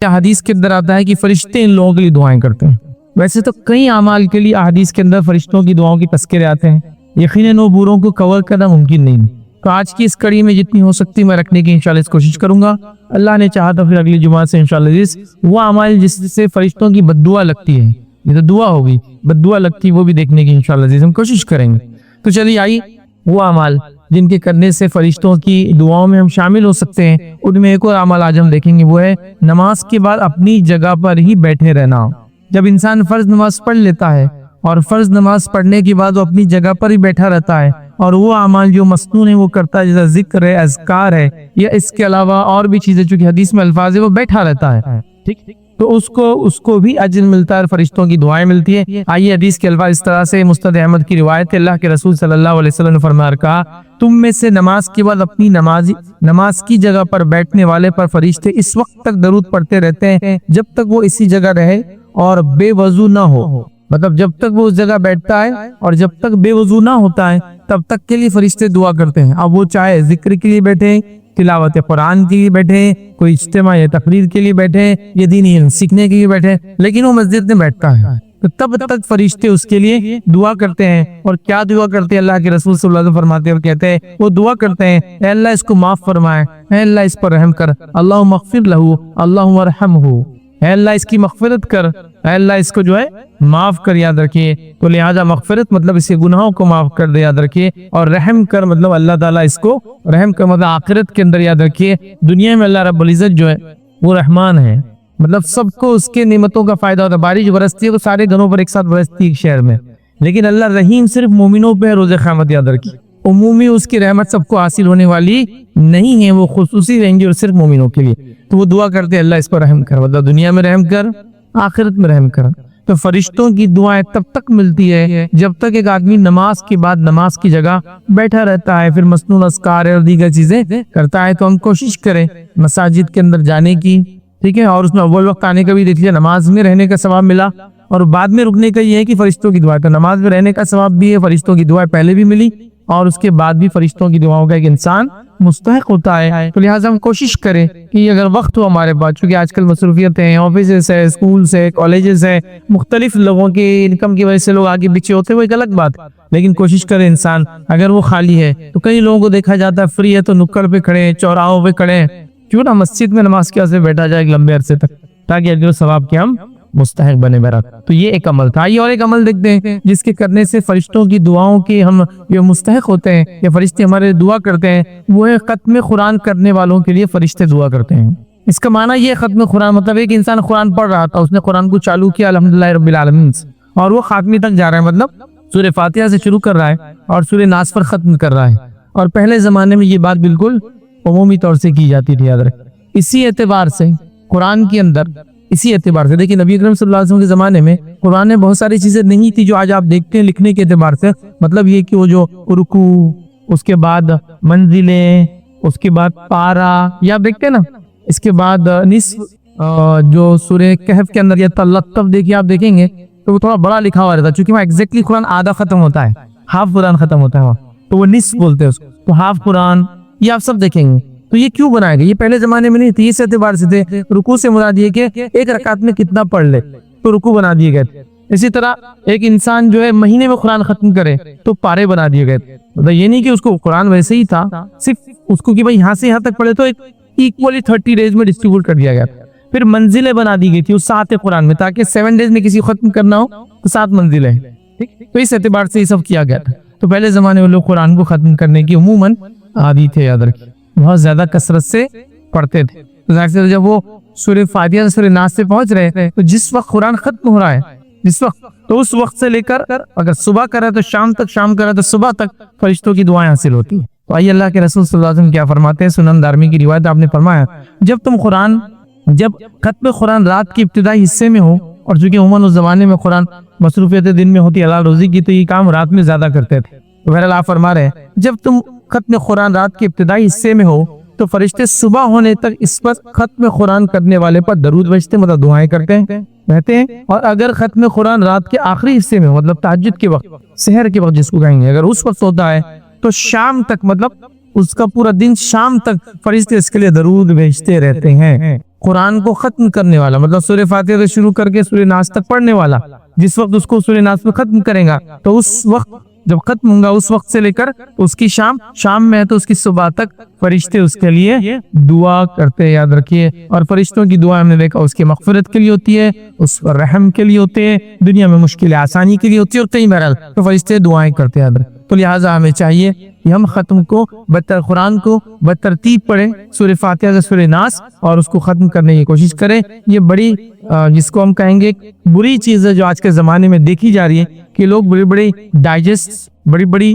حدیث کے اندر آتا ہے کہ فرشتے ان لوگوں کے لیے دعائیں کرتے ہیں. ویسے تو کئی اعمال کے لیے احادیث کے اندر فرشتوں کی دعاؤں کی تذکرے آتے ہیں، یقیناً وہ بوروں کو کور کرنا ممکن نہیں. تو آج کی اس کڑی میں جتنی ہو سکتی میں رکھنے کی انشاءاللہ اس کوشش کروں گا. اللہ نے چاہا تو پھر اگلی جمعہ سے انشاءاللہ وہ اعمال جس سے فرشتوں کی بد دعا لگتی ہے، یہ تو دعا ہوگی، بد دعا لگتی ہے، وہ بھی دیکھنے کی انشاءاللہ ہم کوشش کریں گے. تو چلیے آئیے وہ اعمال جن کے کرنے سے فرشتوں کی دعاؤں میں ہم شامل ہو سکتے ہیں، ان میں ایک اور عمل آج ہم دیکھیں گے، وہ ہے نماز کے بعد اپنی جگہ پر ہی بیٹھے رہنا. جب انسان فرض نماز پڑھ لیتا ہے اور فرض نماز پڑھنے کے بعد وہ اپنی جگہ پر ہی بیٹھا رہتا ہے اور وہ اعمال جو مسنون ہے وہ کرتا ہے، جیسا ذکر ہے، اذکار ہے، یا اس کے علاوہ اور بھی چیزیں چونکہ حدیث میں الفاظ ہے، وہ بیٹھا رہتا ہے، ٹھیک، تو اس کو بھی اجر ملتا ہے، فرشتوں کی دعائیں ملتی ہیں. آئیے حدیث کے الفاظ اس طرح سے مسند احمد کی روایت ہے. اللہ کے رسول صلی اللہ علیہ وسلم نے فرمایا، کہا تم میں سے نماز کے بعد اپنی نماز کی جگہ پر بیٹھنے والے پر فرشتے اس وقت تک درود پڑھتے رہتے ہیں جب تک وہ اسی جگہ رہے اور بے وضو نہ ہو. مطلب جب تک وہ اس جگہ بیٹھتا ہے اور جب تک بے وضو نہ ہوتا ہے تب تک کے لیے فرشتے دعا کرتے ہیں. اب وہ چاہے ذکر کے لیے بیٹھے، تلاوت قرآن کے لیے بیٹھے، کوئی اجتماع یا تقریر کے لیے بیٹھے، یا دینی علم سیکھنے کے لیے بیٹھے، لیکن وہ مسجد میں بیٹھتا ہے تو تب تک فرشتے اس کے لیے دعا کرتے ہیں. اور کیا دعا کرتے ہیں؟ اللہ کے رسول صلی اللہ علیہ وسلم فرماتے ہیں اور کہتے ہیں، وہ دعا کرتے ہیں، اے اللہ اس کو معاف فرمائے، اے اللہ اس پر رحم کر، اللہم اغفر لہ، اللہم ارحمہ، اے اللہ اس کی مغفرت کر، اے اللہ اس کو جو ہے معاف کر. یاد رکھیے تو لہذا مغفرت مطلب اس کے گناہوں کو معاف کر دے، یاد رکھیے، اور رحم کر مطلب اللہ تعالیٰ اس کو رحم کر، مطلب آخرت کے اندر یاد رکھیے دنیا میں اللہ رب العزت جو ہے وہ رحمان ہے، مطلب سب کو اس کے نعمتوں کا فائدہ ہوتا ہے. بارش برستی ہے تو سارے گھروں پر ایک ساتھ برستی ہے ایک شہر میں، لیکن اللہ رحیم صرف مومنوں پہ روز قیامت. یاد رکھیے عمومی اس کی رحمت سب کو حاصل ہونے والی نہیں ہے، وہ خصوصی رہیں گی اور صرف مومنوں کے لیے. تو وہ دعا کرتے ہیں، اللہ اس پر رحم کر، مطلب دنیا میں رحم کر، آخرت میں رحم کر. تو فرشتوں کی دعائیں تب تک ملتی ہے جب تک ایک آدمی نماز کے بعد نماز کی جگہ بیٹھا رہتا ہے، پھر مسنون اذکار اور دیگر چیزیں کرتا ہے. تو ہم کوشش کریں مساجد کے اندر جانے کی، ٹھیک ہے، اور اس میں اول وقت آنے کا بھی دیکھ لیا، نماز میں رہنے کا ثواب ملا، اور بعد میں رکنے کا یہ ہے کہ فرشتوں کی دعائیں، تو نماز میں رہنے کا ثواب بھی ہے، فرشتوں کی دعائیں پہلے بھی ملی اور اس کے بعد بھی فرشتوں کی دعاؤں کا ایک انسان مستحق ہوتا ہے. تو لہٰذا ہم کوشش کریں کہ اگر وقت ہو ہمارے پاس، چونکہ آج کل مصروفیت ہیں، آفیسز ہے، اسکولز ہے، کالجز ہے، مختلف لوگوں کی انکم کی وجہ سے لوگ آگے پیچھے ہوتے ہیں، وہ ایک الگ بات، لیکن کوشش کرے انسان اگر وہ خالی ہے تو کئی لوگوں کو دیکھا جاتا ہے فری ہے تو نکڑ پہ کھڑے ہیں، چوراہوں پہ کھڑے ہیں، کیوں نہ مسجد میں نماز کے واسطے بیٹھا جائے ایک لمبے عرصے تک، تاکہ اجر و ثواب کے ہم مستحق بنے برات. تو یہ ایک عمل تھا. یہ اور ایک عمل دیکھتے ہیں جس کے کرنے سے فرشتوں کی دعاؤں کی ہم یہ مستحق ہوتے ہیں، یا فرشتے ہمارے دعا کرتے ہیں، وہ ہے ختم قرآن کرنے والوں کے لیے فرشتے دعا کرتے ہیں. اس کا معنی یہ ختم قرآن مطلب ایک انسان قرآن پڑھ رہا تھا، اس نے قرآن کو چالو کیا الحمدللہ رب العالمین سے، اور وہ خاتمے تک جا رہا ہے، مطلب سورہ فاتحہ سے شروع کر رہا ہے اور سورہ ناس پر ختم کر رہا ہے. اور پہلے زمانے میں یہ بات بالکل عمومی طور سے کی جاتی تھی. یاد رکھ اسی اعتبار سے قرآن کے اندر، اسی اعتبار سے دیکھیں نبی اکرم صلی اللہ علیہ وسلم کے زمانے میں قرآن میں بہت ساری چیزیں نہیں تھی جو آج آپ دیکھتے ہیں لکھنے کے اعتبار سے. مطلب یہ کہ وہ جو رکوع، اس کے بعد منزلیں، اس کے بعد پارا، یہ آپ دیکھتے ہیں نا، اس کے بعد نصف جو سورہ کہف کے اندر یہ تلطف دیکھیے، آپ دیکھیں گے تو وہ تھوڑا بڑا لکھا ہوا رہتا ہے، چونکہ وہاں ایگزیکٹلی قرآن آدھا ختم ہوتا ہے، ہاف قرآن ختم ہوتا ہے وہاں، تو وہ نصف بولتے ہیں اس کو، تو ہاف قرآن یہ آپ سب دیکھیں گے. تو یہ کیوں بنائے گئے؟ یہ پہلے زمانے میں نہیں تھی، اس اعتبار سے تھے. رکوع سے مراد یہ کہ ایک رکعت میں کتنا پڑھ لے تو رکوع بنا دیے گئے تھے. اسی طرح ایک انسان جو ہے مہینے میں قرآن ختم کرے تو پارے بنا دیے گئے تھے. مطلب یہ نہیں کہ اس کو قرآن ویسے ہی تھا، صرف اس کو کہ بھائی یہاں سے یہاں تک پڑھے تو ایک ایکولی 30 ڈیز میں ڈسٹریبیوٹ کر دیا گیا. پھر منزلیں بنا دی گئی تھی اس 7 قرآن میں، تاکہ 7 ڈیز میں کسی ختم کرنا ہو تو 7 منزلیں، ٹھیک. تو اس اعتبار سے یہ سب کیا گیا تھا. تو پہلے زمانے میں لوگ قرآن کو ختم کرنے کی عموماً عادی تھے، یاد رکھیے، بہت زیادہ کثرت سے پڑھتے تھے. ظاہر سے جب وہ سورہ فاتحہ سے سورہ ناس سے پہنچ رہے تھے تو جس وقت قرآن ختم ہو رہا ہے، جس وقت، تو اس وقت سے لے کر اگر صبح کرے تو شام تک، شام کرے تو صبح تک فرشتوں کی دعائیں حاصل ہوتی ہیں. تو آئیے اللہ کے رسول صلی اللہ علیہ وسلم کیا فرماتے ہیں؟ سنن دارمی کی روایت، آپ نے فرمایا جب ختم قرآن رات کے ابتدائی حصے میں ہو، اور چونکہ عموماً اس زمانے میں قرآن مصروفیت دن میں ہوتی حلال روزی کی، تو یہ کام رات میں زیادہ کرتے تھے. تو بہرحال آپ فرما رہے ہیں جب تم ختم قرآن رات کے ابتدائی حصے میں ہو تو فرشتے صبح ہونے تک اس پر ختم قرآن کرنے والے پر درود بھیجتے، مطلب دعائیں کرتے رہتے ہیں. اور اگر ختم قرآن رات کے آخری حصے میں، مطلب تہجد کے وقت، سحر کے وقت جس کو کہیں گے، اگر اس وقت ہوتا ہے تو شام تک، مطلب اس کا پورا دن شام تک فرشتے اس کے لیے درود بھیجتے رہتے ہیں۔ قرآن کو ختم کرنے والا مطلب سورہ فاتحہ سے شروع کر کے سورہ ناس تک پڑھنے والا جس وقت اس کو سورہ ناس میں ختم کرے گا تو اس وقت جب ختم ہوگا اس وقت سے لے کر اس کی شام میں ہے تو اس کی صبح تک فرشتے اس کے لیے دعا کرتے ہیں، یاد رکھیے۔ اور فرشتوں کی دعا ہم نے دیکھا اس کی مغفرت کے لیے ہوتی ہے، اس پر رحم کے لیے ہوتے ہیں، دنیا میں مشکل آسانی کے لیے ہوتی ہے، اور کئی بہرحال تو فرشتے دعائیں کرتے ہیں، یاد رکھیں۔ تو لہٰذا ہمیں چاہیے کہ ہم ختم کو قرآن کو بترتیب پڑھیں، سورہ فاتحہ سے سورہ ناس، اور اس کو ختم کرنے کی کوشش کریں۔ یہ بڑی جس کو ہم کہیں گے بری چیز ہے جو آج کے زمانے میں دیکھی جا رہی ہے کہ لوگ بڑی ڈائجسٹ بڑی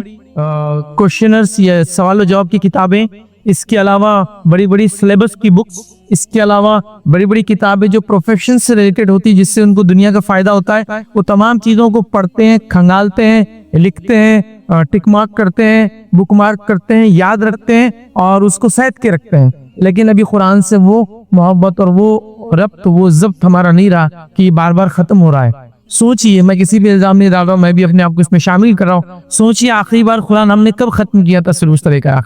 کوشچنرز یا سوال و جواب کی کتابیں، اس کے علاوہ بڑی سلیبس کی بکس، اس کے علاوہ بڑی کتابیں جو پروفیشن سے ریلیٹڈ ہوتی جس سے ان کو دنیا کا فائدہ ہوتا ہے، وہ تمام چیزوں کو پڑھتے ہیں، کھنگالتے ہیں، لکھتے ہیں، ٹک مارک کرتے ہیں، بک مارک کرتے ہیں، یاد رکھتے ہیں اور اس کو سیٹ کے رکھتے ہیں، لیکن ابھی قرآن سے وہ محبت اور وہ ربط وہ ضبط ہمارا نہیں رہا کہ بار بار ختم ہو رہا ہے۔ سوچئے، میں کسی بھی الزام نہیں ڈال رہا ہوں، میں بھی اپنے آپ کو اس میں شامل کر رہا ہوں، سوچئے آخری بار قرآن ہم نے کب ختم کیا تھا؟ سلوس طریقہ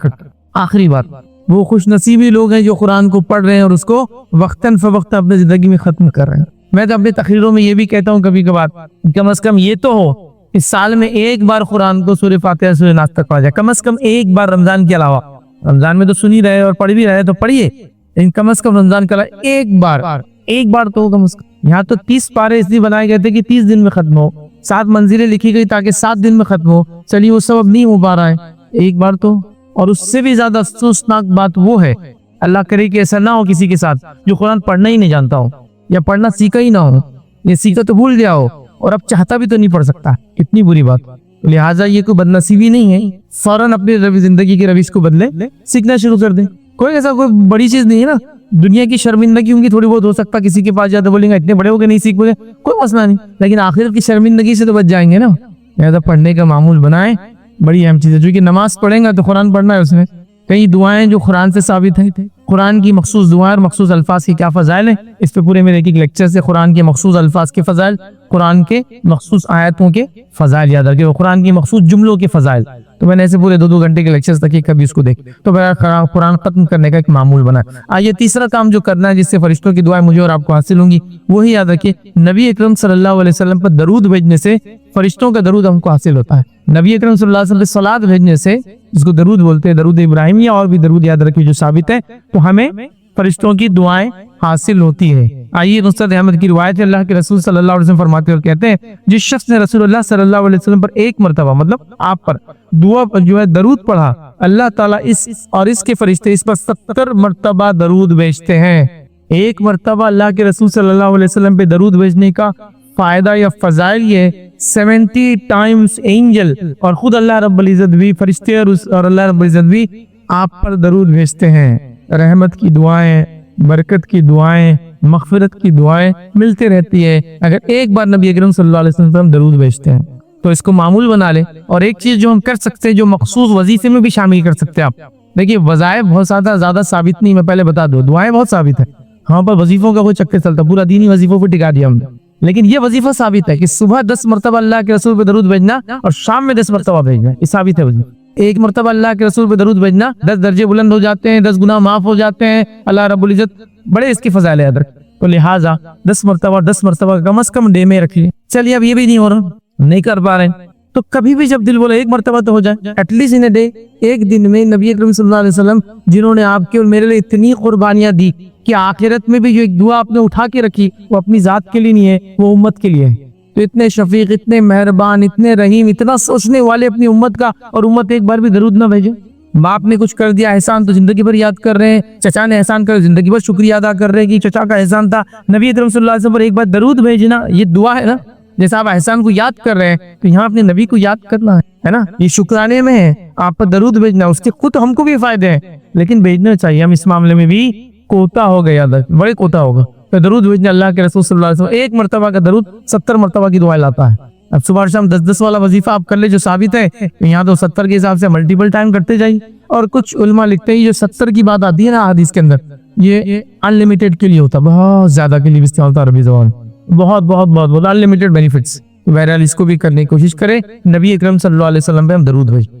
آخری بار۔ وہ خوش نصیبی لوگ ہیں جو قرآن کو پڑھ رہے ہیں اور اس کو وقتاً فوقتاً اپنی زندگی میں ختم کر رہے ہیں۔ میں تو اپنی تقریروں میں یہ بھی کہتا ہوں کبھی کبھار کم از کم یہ تو ہو اس سال میں ایک بار قرآن کو سورہ فاتحہ سورہ ناس تک پڑھا جائے، کم از کم ایک بار، رمضان کے علاوہ۔ رمضان میں تو سن ہی رہے اور پڑھ بھی رہے تو پڑھیے، لیکن کم از کم رمضان کے علاوہ ایک بار تو کم از کم۔ یہاں تو 30 پارے اس لیے بنائے گئے تھے کہ 30 دن میں ختم ہو، 7 منزلیں لکھی گئی تاکہ 7 دن میں ختم ہو، چلیے وہ سبب نہیں ہو پا رہا ہے، ایک بار تو۔ اور اس سے بھی زیادہ افسوسناک بات وہ ہے، اللہ کرے کہ ایسا نہ ہو کسی کے ساتھ جو قرآن پڑھنا ہی نہیں جانتا ہو یا پڑھنا سیکھا ہی نہ ہو، یہ سیکھا تو بھول گیا ہو اور اب چاہتا بھی تو نہیں پڑھ سکتا، کتنی بری بات۔ لہٰذا یہ کوئی بدنصیبی نہیں ہے، فوراً اپنی زندگی کے روش کو بدلے، سیکھنا شروع کر دیں۔ کوئی ایسا کوئی بڑی چیز نہیں ہے نا، دنیا کی شرمندگی ان کی تھوڑی بہت ہو سکتا، کسی کے پاس جاتے بولیں گے اتنے بڑے ہو کے نہیں سیکھ پائے، کوئی مسئلہ نہیں، لیکن آخرت کی شرمندگی سے تو بچ جائیں گے نا۔ لہٰذا پڑھنے کا معمول بنائیں، بڑی اہم چیز ہے، جو کہ نماز پڑھیں گا تو قرآن پڑھنا ہے، اس میں کئی دعائیں جو قرآن سے ثابت ہیں، قرآن کی مخصوص دعائیں اور مخصوص الفاظ کی کیا فضائل ہیں، اس پہ پورے میرے ایک لیکچر سے قرآن کے مخصوص الفاظ کے فضائل، قرآن کے مخصوص آیتوں کے فضائل یاد رکھیں، قرآن کی مخصوص جملوں کے فضائل، تو میں نے ایسے پورے 2 گھنٹے کے لیکچرز تک کبھی اس کو دیکھ تو قرآن ختم کرنے کا ایک معمول بنا۔ آئیے تیسرا کام جو کرنا ہے جس سے فرشتوں کی دعائیں مجھے اور آپ کو حاصل ہوں گی، وہی یاد رکھیے نبی اکرم صلی اللہ علیہ وسلم پر درود بھیجنے سے فرشتوں کا درود ہم کو حاصل ہوتا ہے۔ نبی اکرم صلی اللہ علیہ وسلم پر صلوات بھیجنے سے، جس کو درود بولتے ہیں، درود ابراہیمیہ اور بھی درود یاد رکھیے جو ثابت ہے، تو ہمیں فرشتوں کی دعائیں حاصل ہوتی ہے۔ آئیے نصرت احمد کی روایت ہے، اللہ کے رسول صلی اللہ علیہ وسلم فرماتے اور کہتے ہیں جس شخص نے رسول اللہ صلی اللہ علیہ وسلم پر ایک مرتبہ مطلب آپ پر دعا پر جو ہے درود پڑھا، اللہ تعالیٰ اس اور اس کے فرشتے اس پر 70 مرتبہ درود بھیجتے ہیں۔ ایک مرتبہ اللہ کے رسول صلی اللہ علیہ وسلم پہ درود بھیجنے کا فائدہ یا فضائل یہ 70 ٹائمز اینجل اور خود اللہ رب العزت بھی، فرشتے اور اللہ رب العزت بھی آپ پر درود بھیجتے ہیں۔ رحمت کی دعائیں، برکت کی دعائیں، مغفرت کی دعائیں ملتے رہتی ہے اگر ایک بار نبی اکرم صلی اللہ علیہ وسلم پر ہم درود بھیجتے ہیں، تو اس کو معمول بنا لیں۔ اور ایک چیز جو ہم کر سکتے ہیں جو مخصوص وظیفے میں بھی شامل کر سکتے ہیں آپ، دیکھیے وظائف بہت زیادہ ثابت نہیں، میں پہلے بتا دوں، دعائیں بہت ثابت ہے، ہاں پر وظیفوں کا کوئی چکر چلتا، پورا دین ہی وظیفوں پہ ٹکا دیا ہم نے، لیکن یہ وظیفہ ثابت ہے کہ صبح 10 مرتبہ اللہ کے رسول پہ درود بھیجنا اور شام میں 10 مرتبہ بھیجنا، یہ ثابت ہے وظیفہ۔ ایک مرتبہ اللہ کے رسول پہ درود بھیجنا 10 درجے بلند ہو جاتے ہیں، 10 گناہ معاف ہو جاتے ہیں، اللہ رب العزت بڑے اس کی فضائل یاد رکھ، تو لہٰذا 10 مرتبہ کم از کم ڈے میں رکھیے۔ چلیے اب یہ بھی نہیں ہو رہا، نہیں کر پا رہے ہیں، تو کبھی بھی جب دل بولے ایک مرتبہ تو ہو جائے، at least in a day, ایک دن میں نبی اکرم صلی اللہ علیہ وسلم جنہوں نے آپ کے اور میرے لیے اتنی قربانیاں دی کہ آخرت میں بھی جو ایک دعا آپ نے اٹھا کے رکھی وہ اپنی ذات کے لیے نہیں ہے، وہ امت کے لیے ہے، تو اتنے شفیق، اتنے مہربان، اتنے رحیم، اتنا سوچنے والے اپنی امت کا، اور امت ایک بار بھی درود نہ بھیجے۔ باپ نے کچھ کر دیا احسان تو زندگی بھر یاد کر رہے ہیں، چچا نے احسان کر زندگی بھر شکریہ ادا کر رہے ہیں کہ چچا کا احسان تھا۔ نبی اکرم صلی اللہ علیہ وسلم پر ایک بار درود بھیجنا یہ دعا ہے نا، جیسا آپ احسان کو یاد کر رہے ہیں تو یہاں اپنے نبی کو یاد کرنا ہے نا، یہ شکرانے میں ہے، آپ پر درود بھیجنا، اس کے خود ہم کو بھی فائدے ہیں، لیکن بھیجنا چاہیے، ہم اس معاملے میں بھی کوتا ہو گیا، بڑے کوتا ہوگا۔ تو درود بھیجنا، اللہ کے رسول صلی اللہ علیہ وسلم ایک مرتبہ کا درود 70 مرتبہ کی دعائیں لاتا ہے۔ اب صبح شام 10 والا وظیفہ آپ کر لے جو ثابت ہے، یہاں تو 70 کے حساب سے ملٹیپل ٹائم کرتے جائیے۔ اور کچھ علماء لکھتے ہیں یہ جو 70 کی بات آتی ہے نا حدیث کے اندر، یہ انلمیٹڈ کے لیے ہوتا ہے، بہت زیادہ کے لیے استعمال ہوتا ہے عربی زبان، بہت انلمیٹڈ بینیفٹس۔ بہرحال اس کو بھی کرنے کی کوشش کریں، نبی اکرم صلی اللہ علیہ وسلم پہ ہم درود بھیجیں۔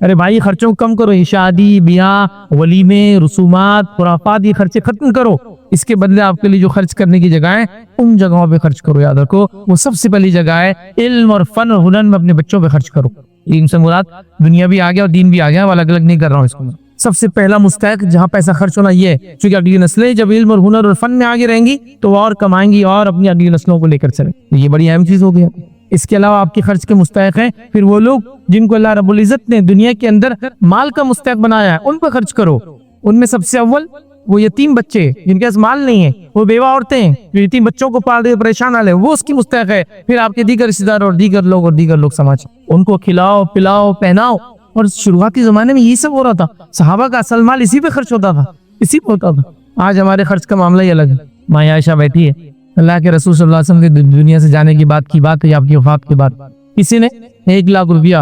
ارے بھائی خرچوں کو کم کرو, یہ شادی بیاہ ولیمے رسومات خرافات یہ خرچے ختم کرو, اس کے بدلے آپ کے لیے جو خرچ کرنے کی جگہ ہے ان جگہوں پہ خرچ کرو. یاد رکھو وہ سب سے پہلی جگہ ہے علم اور فن اور ہنر میں اپنے بچوں پہ خرچ کرو. علم سے مراد دنیا بھی آ گیا اور دین بھی آ گیا, وہ الگ الگ نہیں کر رہا ہوں اس کو. سب سے پہلا مستحق جہاں پیسہ خرچ ہونا یہ ہے, کیونکہ اگلی نسلیں جب علم اور ہنر اور فن میں آگے رہیں گی تو وہ اور کمائیں گی اور اپنی اگلی نسلوں کو لے کر چلیں. یہ بڑی اہم چیز ہو گئی. اس کے علاوہ آپ کے خرچ کے مستحق ہیں پھر وہ لوگ جن کو اللہ رب العزت نے دنیا کے اندر مال کا مستحق بنایا ہے, ان پہ خرچ کرو. ان میں سب سے اول وہ یتیم بچے جن کے پاس مال نہیں ہے, وہ بیوہ عورتیں جو یتیم بچوں کو پال رہے پریشان والے, وہ اس کی مستحق ہے. پھر آپ کے دیگر رشتہ دار اور دیگر لوگ سماج, ان کو کھلاؤ پلاؤ پہناؤ. اور شروعاتی زمانے میں یہ سب ہو رہا تھا, صحابہ کا اصل مال اسی پہ خرچ ہوتا تھا, اسی پہ ہوتا تھا. آج ہمارے خرچ کا معاملہ ہی الگ ہے. ماں عائشہ بیٹھی ہے, اللہ کے رسول صلی اللہ علیہ وسلم کے دنیا سے جانے کی بات ہے یا آپ کی وفات کے بعد کسی نے 1 لاکھ روپیہ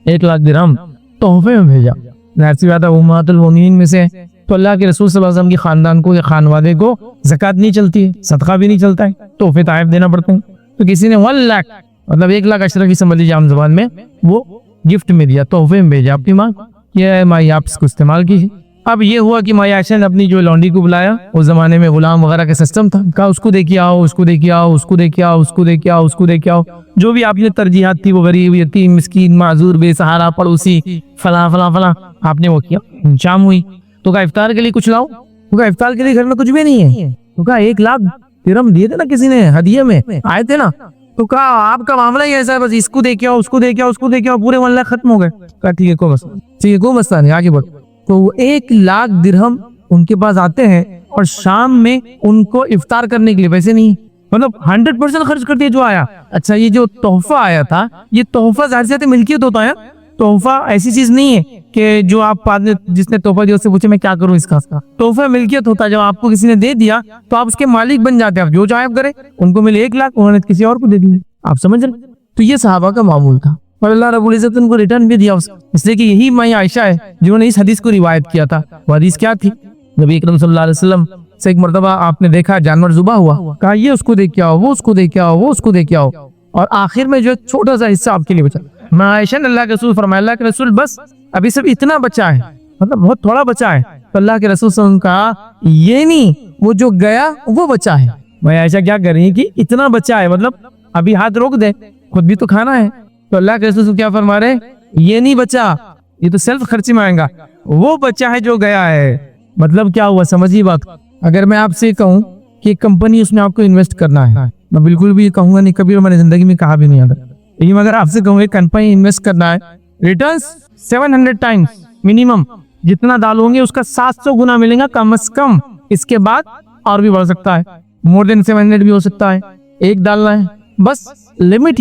1 لاکھ درہم تحفے میں بھیجا. ظاہر سی بات ہے امہات المومنین میں سے, تو اللہ کے رسول صلی اللہ علیہ وسلم کی خاندان کو یا خانوادے کو زکوٰۃ نہیں چلتی ہے, صدقہ بھی نہیں چلتا ہے, تحفے تحائف دینا پڑتے ہیں. تو کسی نے 1 لاکھ مطلب 1 لاکھ اشرفی سمجھ لیجیے عام زبان میں, وہ گفٹ میں دیا, تحفے میں بھیجا اپنی ماں, یہ ماں آپ اس کو استعمال کیجیے. اب یہ ہوا کہ ماں عائشہ نے اپنی جو لونڈی کو بلایا, اس زمانے میں غلام وغیرہ کا سسٹم تھا, کہا اس کو دے کے آؤ, اس کو دے کے آؤ, اس کو دے کے آؤ, اس کو دے کے آؤ, اس کو دے کے آؤ. جو بھی آپ نے ترجیحات تھی وہ غریب یتیم مسکین معذور بے سہارا پڑوسی فلاں فلاں فلاں آپ نے وہ کیا. شام ہوئی تو کہا افطار کے لیے کچھ لاؤ, تو کہا افطار کے لیے گھر میں کچھ بھی نہیں ہے. تو کہا 1 لاکھ درہم دیے تھے نا کسی نے ہدیے میں آئے تھے نا, تو کہا آپ کا معاملہ ہی ایسا ہے, بس اس کو دے کے آؤ, اس کو دے کے آؤ, اس کو دے کے آؤ, پورے 1 لاکھ ختم ہو گئے. کہا ٹھیک ہے کوئی مسئلہ نہیں, آگے بڑھ. تو 1 لاکھ درہم ان کے پاس آتے ہیں اور شام میں ان کو افطار کرنے کے لیے پیسے نہیں, مطلب 100% خرچ کر دیا جو آیا. اچھا یہ جو تحفہ آیا تھا, یہ تحفہ ظاہر سی ملکیت ہوتا ہے, تحفہ ایسی چیز نہیں ہے کہ جو آپ جس نے تحفہ دیا اس سے پوچھے میں کیا کروں اس کا. تحفہ ملکیت ہوتا ہے, جب آپ کو کسی نے دے دیا تو آپ اس کے مالک بن جاتے ہیں, آپ جو چاہے آپ کریں. ان کو ملے 1 لاکھ, انہوں نے کسی اور کو دے دیا, آپ سمجھ رہے. تو یہ صحابہ کا معمول تھا اور اللہ رب العزت ان کو ریٹرن بھی دیا, اس لیے کہ یہی ماں عائشہ ہے جنہوں نے اس حدیث کو روایت کیا تھا. وہ حدیث کیا تھی؟ نبی اکرم صلی اللہ علیہ وسلم سے ایک مرتبہ آپ نے دیکھا جانور ذبح ہوا, کہا یہ اس کو دے کے آؤ, وہ اس کو دے کے آؤ, وہ اس کو دے کے آؤ, اور آخر میں جو چھوٹا سا حصہ آپ کے لیے بچا. ماں عائشہ نے اللہ کے رسول فرمایا, اللہ کے رسول بس ابھی سب اتنا بچا ہے, مطلب بہت تھوڑا بچا ہے. تو اللہ کے رسول صلی اللہ علیہ وسلم کہا یہ نہیں, وہ جو گیا وہ بچا ہے. ماں عائشہ کیا کر رہی ہے کہ اتنا بچا ہے, مطلب ابھی ہاتھ روک دے, خود بھی تو کھانا ہے. تو اللہ کے رسول کیا فرما رہے, یہ نہیں بچا, یہ تو سیلف خرچی میں آئے گا, وہ بچہ ہے جو گیا ہے. مطلب کیا ہوا سمجھیے بات. اگر میں آپ سے کہوں کہ ایک کمپنی اس میں آپ کو انویسٹ کرنا ہے, میں بالکل بھی کہوں گا نہیں, کبھی میں نے زندگی میں کہا بھی نہیں آتا, لیکن اگر آپ سے کہوں ایک کمپنی انویسٹ کرنا ہے, ریٹرنز 700 ٹائمز منیمم, جتنا ڈالوں گے اس کا 700 گنا ملے گا کم از کم. اس کے بعد اور بھی بڑھ سکتا ہے, مور دین 700 بھی ہو سکتا ہے. ایک ڈالنا ہے بس. لمٹ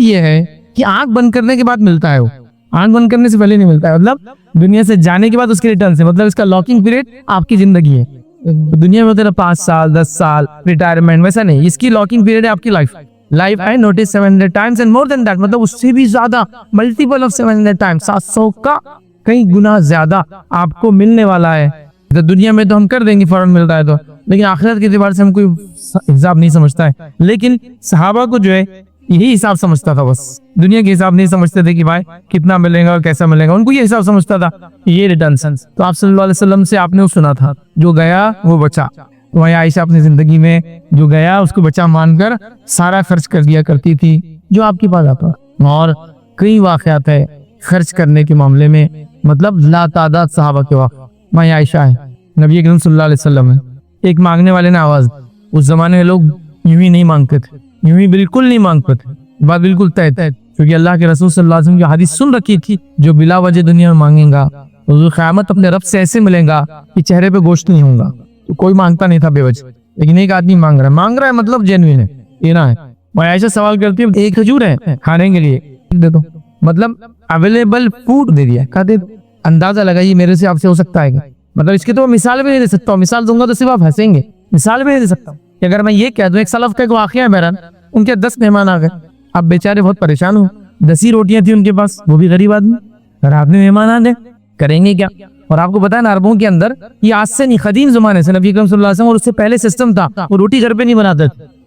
یہ ہے کہ آنکھ بند کرنے کے بعد ملتا ہے, وہ آنکھ بند کرنے سے پہلے نہیں ملتا ہے. مطلب دنیا سے جانے کے بعد اس کے ریٹرن سے, مطلب اس کا لاکنگ پیریڈ آپ کی زندگی ہے. دنیا میں ہوتا ہے 5 سال 10 سال ریٹائرمنٹ, ویسا نہیں, اس کی لاکنگ پیریڈ ہے آپ کی life. I noticed 700 times and more than that, مطلب اس سے بھی زیادہ, ملٹیپل آف 700 times, 700 کا کئی گنا زیادہ آپ کو ملنے والا ہے. دنیا میں تو ہم کر دیں گے فوراً ملتا ہے تو, لیکن آخرت کے اعتبار سے ہم کوئی حساب نہیں سمجھتا ہے. لیکن صحابہ کو جو ہے یہی حساب سمجھتا تھا, بس دنیا کے حساب نہیں سمجھتے تھے کہ بھائی کتنا ملے گا اور کیسا ملے گا, ان کو یہ حساب سمجھتا تھا یہ ریٹرنز. تو آپ صلی اللہ علیہ وسلم سے آپ نے سنا تھا جو گیا وہ بچا. وہاں عائشہ اپنی زندگی میں جو گیا اس کو بچا مان کر سارا خرچ کر دیا کرتی تھی جو آپ کے پاس آتا. اور کئی واقعات ہے خرچ کرنے کے معاملے میں, مطلب لا تعداد صحابہ کے واقع. وہاں عائشہ ہے, نبی اکرم صلی اللہ علیہ وسلم ہے, ایک مانگنے والے نے آواز, اس زمانے میں لوگ یوں ہی نہیں مانگتے تھے, یوں ہی بالکل نہیں مانگتے تھے, بات بالکل طے, کیونکہ اللہ کے رسول صلی اللہ علیہ وسلم کی حدیث سن رکھی تھی جو بلا وجہ دنیا میں مانگیں گا حضور قیامت اپنے رب سے ایسے ملیں گا کہ چہرے پہ گوشت نہیں ہوگا. تو کوئی مانگتا نہیں تھا بے وجہ, لیکن ایک آدمی مانگ رہا ہے مطلب جینوین ہے, یہ نہ ہے. میں عائشہ سوال کرتی ہوں, ایک کھجور ہے کھانے کے لیے دے دو, مطلب اویلیبل فوڈ دے دیا, کہا دے دو. اندازہ لگائیے میرے سے آپ سے ہو سکتا ہے کہ مطلب اس کے تو مثال بھی نہیں دے سکتا ہوں, مثال دوں گا تو صرف آپ ہنسیں گے, مثال بھی نہیں دے سکتا ہوں. اگر میں یہ کہہ دوں ایک سلف کا ایک واقعہ ہے میرا, ان کے 10 مہمان آ گئے, اب بیچارے بہت پریشان ہو, 10 ہی روٹیاں تھیں ان کے پاس, وہ بھی غریب آدمی, اگر آپ نے مہمان آ دیں کریں گے کیا. اور آپ کو پتا ہے نا عربوں کے اندر یہ آج سے نہیں, قدیم زمانے سے نبی اکرم صلی اللہ علیہ وسلم اور اس سے پہلے سسٹم تھا, وہ روٹی گھر پہ نہیں بناتے تھے,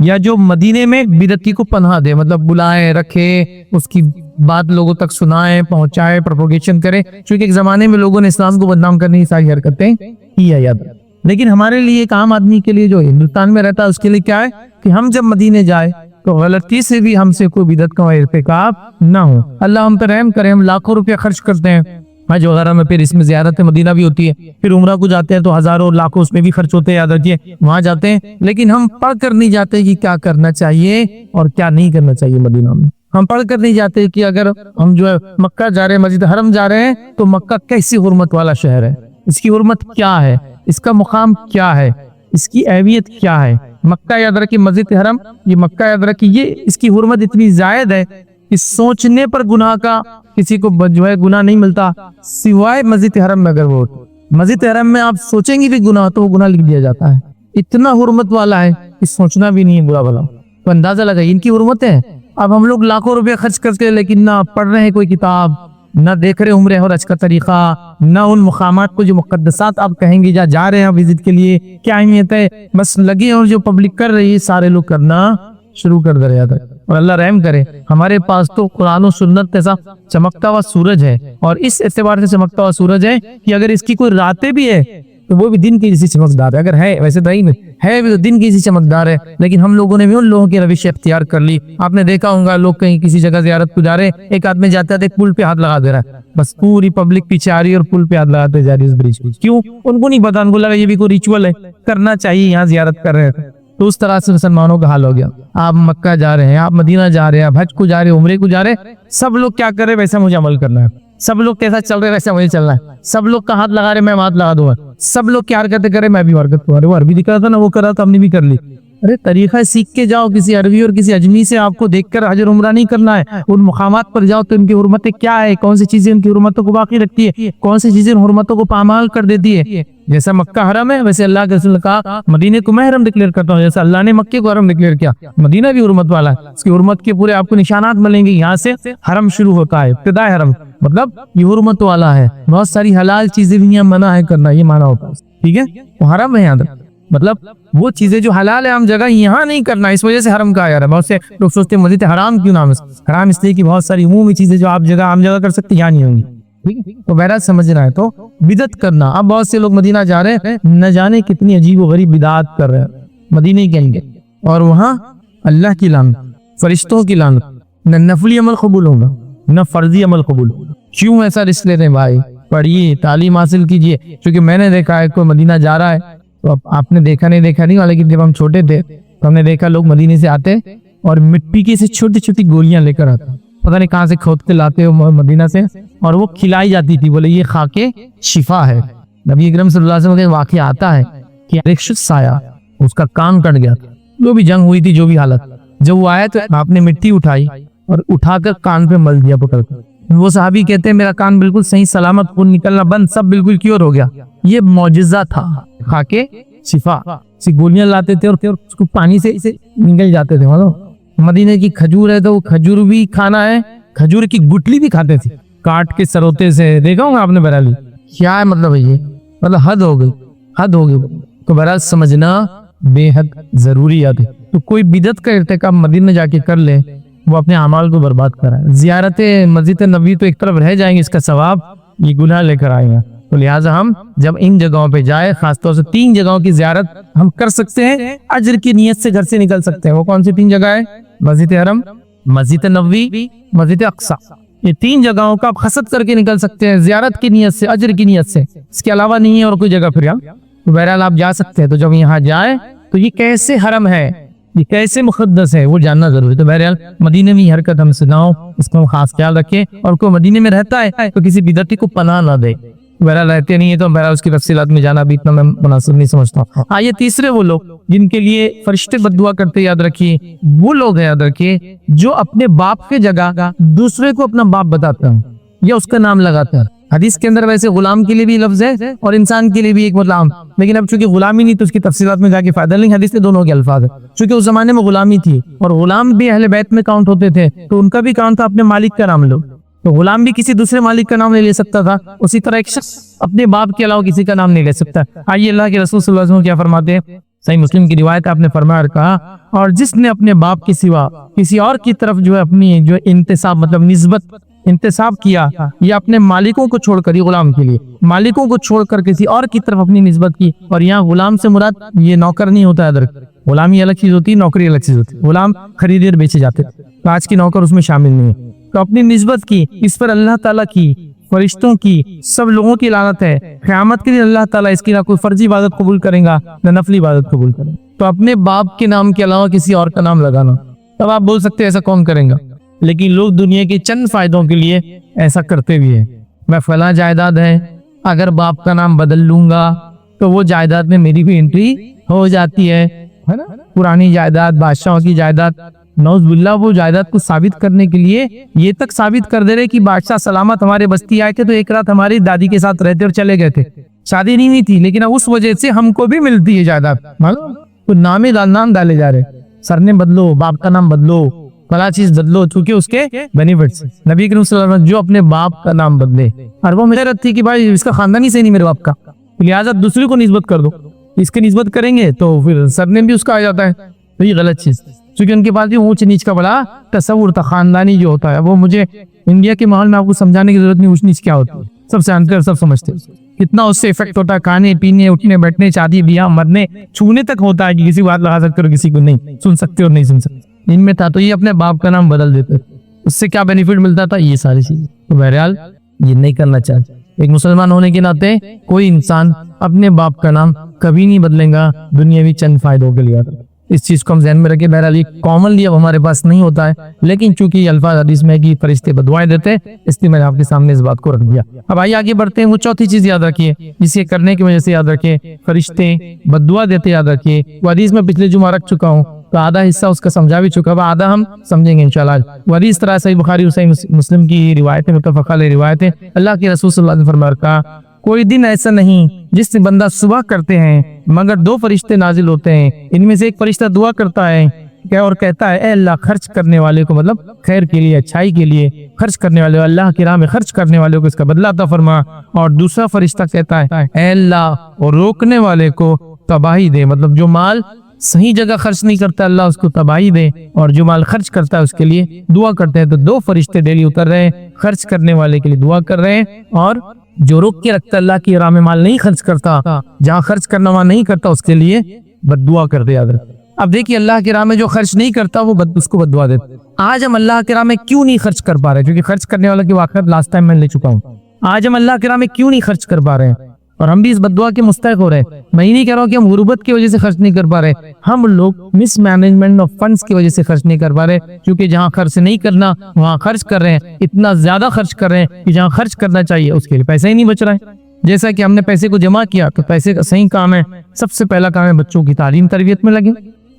یا جو مدینے میں بدعتی کو پناہ دے، مطلب بلائے رکھے، اس کی بات لوگوں تک سنائے، پہنچائے، پروپوگیشن کرے، چونکہ ایک زمانے میں لوگوں نے اسلام کو بدنام کرنے کی ساری حرکتیں کی ہے یاد. لیکن ہمارے لیے ایک عام آدمی کے لیے جو ہندوستان میں رہتا ہے اس کے لیے کیا ہے کہ ہم جب مدینے جائے تو غلطی سے بھی ہم سے کوئی بدعت کا ارتکاب نہ ہو. اللہ ہم پہ رحم کرے. ہم لاکھوں روپے خرچ کرتے ہیں حج وغیرہ میں، پھر اس میں زیارت مدینہ بھی ہوتی ہے، پھر عمرہ کو جاتے ہیں تو ہزاروں لاکھوں اس میں بھی خرچ ہوتے ہیں، یاد رکھیے وہاں جاتے ہیں، لیکن ہم پڑھ کر نہیں جاتے کہ کیا کرنا چاہیے اور کیا نہیں کرنا چاہیے مدینہ میں. ہم پڑھ کر نہیں جاتے کہ اگر ہم جو ہے مکہ جا رہے ہیں، مسجد حرم جا رہے ہیں، تو مکہ کیسی حرمت والا شہر ہے، اس کی حرمت کیا ہے، اس کا مقام کیا ہے، اس کی اہمیت کیا ہے. مکہ یاد رکھیے، مسجد حرم، یہ مکہ یاد رکھیے، یہ اس کی حرمت اتنی زائد ہے کہ سوچنے پر گناہ کا کسی کو جو ہے گناہ نہیں ملتا سوائے مسجد حرم میں. اگر وہ مسجد حرم میں آپ سوچیں گے بھی گناہ تو وہ گناہ لکھ دیا جاتا ہے. اتنا حرمت والا ہے کہ سوچنا بھی نہیں ہے برا بھلا. تو اندازہ لگائیے ان کی حرمت ہے. اب ہم لوگ لاکھوں روپے خرچ کرتے ہیں لیکن نہ پڑھ رہے ہیں کوئی کتاب، نہ دیکھ رہے عمرے اور حج کا طریقہ، نہ ان مقامات کو جو مقدسات آپ کہیں گے جا رہے ہیں وزٹ کے لیے کیا اہمیت ہے، بس لگے اور جو پبلک کر رہی ہے سارے لوگ کرنا شروع کر دے جاتا ہے. اور اللہ رحم کرے، ہمارے پاس تو قرآن و سنت جیسا چمکتا ہوا سورج ہے، اور اس اعتبار سے چمکتا ہوا سورج ہے کہ اگر اس کی کوئی راتیں بھی ہے تو وہ بھی دن کی جیسی چمکدار ہے. اگر ہے ویسے تو ہے بھی تو دن کی جیسی چمکدار ہے، لیکن ہم لوگوں نے بھی ان لوگوں کی روش اختیار کر لی. آپ نے دیکھا ہوگا لوگ کہیں کسی جگہ زیارت کو جا رہے، ایک آدمی جاتا ہے ایک پل پہ ہاتھ لگا دے رہا ہے، بس پوری پبلک پیچھے آ رہی ہے اور پل پہ ہاتھ لگاتے جا رہی ہے اس برج پہ. کیوں؟ ان کو نہیں پتا، ان کو لگا یہ بھی کوئی ریچول ہے، کرنا چاہیے، یہاں زیارت کر رہے تھے. تو اس طرح سے مسلمانوں کا حال ہو گیا. آپ مکہ جا رہے ہیں، آپ مدینہ جا رہے ہیں، آپ حج کو جا رہے ہیں، عمرے کو جا رہے ہیں، سب لوگ کیا کر رہے ہیں ویسا مجھے عمل کرنا ہے. سب لوگ کیسا چل رہے ویسا مجھے چلنا ہے. سب لوگ کا ہاتھ لگا رہے میں ہاتھ لگا دوں گا. سب لوگ کیا حرکتیں کرے میں بھی حرکت کروں. وہ عربی دکھ رہا تھا نا، وہ کر رہا تھا، ہم نے بھی کر لی. ارے طریقہ سیکھ کے جاؤ کسی عربی اور کسی اجمی سے. آپ کو دیکھ کر حج اور عمرہ نہیں کرنا ہے. ان مقامات پر جاؤ تو ان کی حرمتیں کیا ہے، کون سی چیزیں ان کی حرمتوں کو باقی رکھتی ہے، کون سی چیزیں ان حرمتوں کو پامال کر دیتی ہے. جیسا مکہ حرم ہے ویسے اللہ کے رسول نے کہا مدینے کو میں حرم ڈکلیئر کرتا ہوں. جیسا اللہ نے مکے کو حرم ڈکلیئر کیا، مدینہ بھی حرمت والا ہے. اس کی حرمت کے پورے آپ کو نشانات ملیں گے. یہاں سے حرم شروع ہوتا ہے، ابتدائے حرم، مطلب یہ حرمت والا ہے. بہت ساری حلال چیزیں بھی یہاں منع ہے کرنا، یہ مانا ہوتا ہے. ٹھیک ہے، وہ حرم ہے یہاں تک، مطلب وہ چیزیں جو حلال ہے عام جگہ یہاں نہیں کرنا، اس وجہ سے حرم کہا جا رہا ہے. بہت سے لوگ سوچتے ہیں مسجد حرام کیوں نام ہے؟ حرام اس لیے کہ بہت ساری عمومی چیزیں جو آپ جگہ عام جگہ کر سکتے یہاں نہیں ہوں گی. تو بہرحال سمجھنا ہے تو بدعت کرنا. اب بہت سے لوگ مدینہ جا رہے ہیں، نہ جانے کتنی عجیب و غریب بدعات کر رہے ہیں مدینے کے اندر، اور وہاں اللہ کی لعنت، فرشتوں کی لعنت، نہ نفلی عمل قبول ہوگا نہ فرضی عمل قبول ہوگا. کیوں ایسا رسک لے رہے ہیں بھائی؟ پڑھیے، تعلیم حاصل کیجیے. کیونکہ میں نے دیکھا ہے کوئی مدینہ جا رہا ہے تو آپ نے دیکھا نہیں، لیکن جب ہم چھوٹے تھے تو ہم نے دیکھا لوگ مدینے سے آتے اور مٹی کی سے چھوٹی چھوٹی گولیاں لے کر آتے، پتہ نہیں کہاں سے کھود کے لاتے ہو مدینہ سے، اور وہ کھلائی جاتی تھی. بولے یہ کھا کے شفا ہے. نبی اکرم صلی اللہ علیہ وسلم کا واقعہ آتا ہے کہ ایک شخص آیا، اس کا کان کٹ گیا، جو بھی جنگ ہوئی تھی، جو بھی حالت، جب وہ آیا تو آپ نے مٹی اٹھائی اور اٹھا کر کان پہ مل دیا پکڑ کر. وہ صحابی کہتے ہیں میرا کان بالکل صحیح سلامت، خون نکلنا بند، سب بالکل کیور ہو گیا. یہ معجزہ تھا، کھا کے شفا. گولیاں لاتے تھے اور اس کو پانی سے اسے نگل جاتے تھے. مدینے کی کھجور ہے تو وہ کھجور بھی کھانا ہے، کھجور کی گٹلی بھی کھاتے تھے کاٹ کے سروتے سے. دیکھا ہوگا آپ نے بہرحال کیا ہے مطلب ہے، یہ مطلب حد ہو گئی، حد ہو گئی. تو بہرحال سمجھنا بے حد ضروری ہے. تو کوئی بدعت کا ارتکاب مدینہ جا کے کر لے وہ اپنے اعمال کو برباد کرا ہے. زیارت مسجد نبوی تو ایک طرف رہ جائیں گے، اس کا ثواب یہ گناہ لے کر آئیں گے. تو لہٰذا ہم جب ان جگہوں پہ جائے، خاص طور سے 3 جگہوں کی زیارت ہم کر سکتے ہیں اجر کی نیت سے گھر سے نکل سکتے ہیں. وہ کون سی 3 جگہ ہے؟ مسجد حرم، مسجد نبوی، مسجد اقصی. یہ 3 جگہوں کا آپ قصد کر کے نکل سکتے ہیں زیارت کی نیت سے، اجر کی نیت سے. اس کے علاوہ نہیں ہے اور کوئی جگہ پھر. تو بہرحال آپ جا سکتے ہیں. تو جب یہاں جائے تو یہ کیسے حرم ہے، یہ کیسے مقدس ہے، وہ جاننا ضروری ہے. تو بہرحال مدینے میں یہ حرکت ہم سے نہ ہو، اس کا خاص خیال رکھیں. اور کوئی مدینے میں رہتا ہے تو کسی بدعتی کو پناہ نہ دے. بہرحال رہتے نہیں ہے تو بہرحال اس کی تفصیلات میں جانا بھی اتنا میں مناسب نہیں سمجھتا ہوں. ہاں، یہ تیسرے وہ لوگ جن کے لیے فرشتے بد دعا کرتے، یاد رکھیے وہ لوگ ہیں، یاد رکھیے جو اپنے باپ کے جگہ دوسرے کو اپنا باپ بتاتے ہیں یا اس کا نام لگاتے ہیں. حدیث کے اندر ویسے غلام کے لیے بھی لفظ ہے اور انسان کے لیے بھی ایک غلام، لیکن اب چونکہ غلامی نہیں تو اس کی تفصیلات میں جا کے فائدہ نہیں. حدیث میں دونوں کے الفاظ ہیں. چونکہ اس زمانے میں غلامی تھی اور غلام بھی اہل بیت میں کاؤنٹ ہوتے تھے تو ان کا بھی کاؤنٹ تھا اپنے مالک کا نام لو. تو غلام بھی کسی دوسرے مالک کا نام نہیں لے سکتا تھا، اسی طرح ایک شخص اپنے باپ کے علاوہ کسی کا نام نہیں لے سکتا. آئیے اللہ کے رسول صلی اللہ علیہ وسلم کیا فرماتے ہیں، صحیح مسلم کی روایت آپ نے فرمایا کہا اور جس نے اپنے باپ کے سوا کسی اور کی طرف جو ہے اپنی جو انتساب مطلب نسبت انتساب کیا یا اپنے مالکوں کو چھوڑ کر، یہ غلام کے لیے مالکوں کو چھوڑ کر کسی اور کی طرف اپنی نسبت کی، اور یہاں غلام سے مراد یہ نوکر نہیں ہوتا ہے، ادھر غلامی الگ چیز ہوتی ہے، نوکری الگ چیز ہوتی ہے، غلام خریدے اور بیچے جاتے، آج کی نوکر اس میں شامل نہیں ہے، تو اپنی نسبت کی، اس پر اللہ تعالیٰ کی، فرشتوں کی، سب لوگوں کی لعنت ہے، قیامت کے دن اللہ تعالیٰ اس کی نہ کوئی فرضی عبادت قبول کرے گا نہ نفلی عبادت قبول کرے گا۔ تو اپنے باپ کے نام کے علاوہ کسی اور کا نام لگانا، تب آپ بول سکتے ہیں ایسا کون کرے گا، لیکن لوگ دنیا کے چند فائدوں کے لیے ایسا کرتے بھی ہیں۔ میں فلاں جائیداد ہے، اگر باپ کا نام بدل لوں گا تو وہ جائیداد میں میری بھی انٹری ہو جاتی ہے نا، پرانی جائیداد، بادشاہوں کی جائیداد، نعوذ باللہ وہ جائیداد کو ثابت کرنے کے لیے یہ تک ثابت کر دے رہے کہ بادشاہ سلامت ہمارے بستی آئے تھے تو ایک رات ہماری دادی کے ساتھ رہتے اور چلے گئے تھے، شادی نہیں ہوئی تھی، لیکن اس وجہ سے ہم کو بھی ملتی ہے جائیداد، معلوم تو نام ڈالے جا رہے، سرنیم بدلو، باپ کا نام بدلو، فلاں چیز بدلو، چونکہ اس کے بینیفٹس۔ نبی کریم صلی اللہ علیہ وسلم جو اپنے باپ کا نام بدلے، اور وہ محرت تھی کہ بھائی اس کا خاندان ہی صحیح نہیں میرے باپ کا، لہٰذا دوسرے کو نسبت کر دو، اس کی نسبت کریں گے تو پھر سرنیم بھی اس کا آ جاتا ہے، تو یہ غلط چیز، کیونکہ ان کے پاس بھی اونچ نیچ کا بڑا تصور تھا، خاندانی جو ہوتا ہے وہ مجھے انڈیا کے ماحول میں آپ کو سمجھانے کی ضرورت نہیں، اونچ نیچ کیا ہوتی ہے، سب سے انتے اور سب سمجھتے ہیں، کتنا اس سے افیکٹ ہوتا ہے، کھانے پینے، اٹھنے بیٹھنے، شادی بیاہ، مرنے، چھونے تک ہوتا ہے کہ کسی کو ہاتھ لگا سکتے اور کسی کو نہیں سن سکتے اور نہیں سن سکتے، ان میں تھا تو یہ اپنے باپ کا نام بدل دیتے، اس سے کیا بینیفٹ ملتا تھا، یہ ساری چیزیں، تو بہرحال یہ نہیں کرنا چاہتے۔ ایک مسلمان ہونے کے ناطے کوئی انسان اپنے باپ کا نام کبھی نہیں بدلے گا دنیاوی چند فائدوں کے لیے، اس چیز کو ہم ذہن میں رکھیں۔ بہرحال یہ کامنلی اب ہمارے پاس نہیں ہوتا ہے، لیکن چونکہ یہ الفاظ حدیث میں کہ فرشتے بدوائیں دیتے، اس لیے میں نے آپ کے سامنے اس بات کو رکھ دیا۔ اب آئیے آگے بڑھتے ہیں، وہ چوتھی چیز یاد رکھیے جسے کرنے کی وجہ سے یاد رکھیں، فرشتے بدعا دیتے یاد رکھیے۔ وہ حدیث میں پچھلے جمعہ رکھ چکا ہوں تو آدھا حصہ اس کا سمجھا بھی چکا، اب آدھا ہم سمجھیں گے انشاءاللہ۔ وہ حدیث طرح صحیح بخاری اور صحیح مسلم کی روایتیں، متفق علیہ روایتیں، اللہ کے رسول صلی اللہ علیہ وسلم فرمایا کوئی دن ایسا نہیں جس سے بندہ صبح کرتے ہیں مگر دو فرشتے نازل ہوتے ہیں، ان میں سے ایک فرشتہ دعا کرتا ہے اور کہتا ہے اے اللہ خرچ کرنے والے کو، مطلب خیر کے لیے، اچھائی کے لیے خرچ کرنے والے، اللہ کی راہ میں خرچ کرنے والے کو اس کا بدلہ عطا فرما، اور دوسرا فرشتہ کہتا ہے اے اللہ اور روکنے والے کو تباہی دے، مطلب جو مال صحیح جگہ خرچ نہیں کرتا اللہ اس کو تباہی دے، اور جو مال خرچ کرتا ہے اس کے لیے دعا کرتے ہیں۔ تو دو فرشتے ڈیلی اتر رہے ہیں، خرچ کرنے والے کے لیے دعا کر رہے ہیں، اور جو روک کے رکھتا اللہ کی راہ میں مال نہیں خرچ کرتا، جہاں خرچ کرنا وہاں نہیں کرتا، اس کے لیے بد دعا کرتے یاد رکھ۔ اب دیکھیے اللہ کی راہ میں جو خرچ نہیں کرتا وہ اس کو بد دعا دیتا۔ آج ہم اللہ کی راہ میں کیوں نہیں خرچ کر پا رہے؟ کیونکہ خرچ کرنے والا کی واقعات لاسٹ ٹائم میں لے چکا ہوں۔ آج ہم اللہ کی راہ میں کیوں نہیں خرچ کر پا رہے ہیں اور ہم بھی اس بد دعا کے مستحق ہو رہے ہیں؟ میں یہ نہیں کہہ رہا ہوں کہ ہم غربت کی وجہ سے خرچ نہیں کر پا رہے، ہم لوگ مس مینجمنٹ آف فنڈز کی وجہ سے خرچ نہیں کر پا رہے، کیونکہ جہاں خرچ نہیں کرنا وہاں خرچ کر رہے ہیں، اتنا زیادہ خرچ کر رہے ہیں کہ جہاں خرچ کرنا چاہیے اس کے لیے پیسہ ہی نہیں بچ رہا ہے۔ جیسا کہ ہم نے پیسے کو جمع کیا تو پیسے کا صحیح کام ہے، سب سے پہلا کام ہے بچوں کی تعلیم تربیت میں لگے،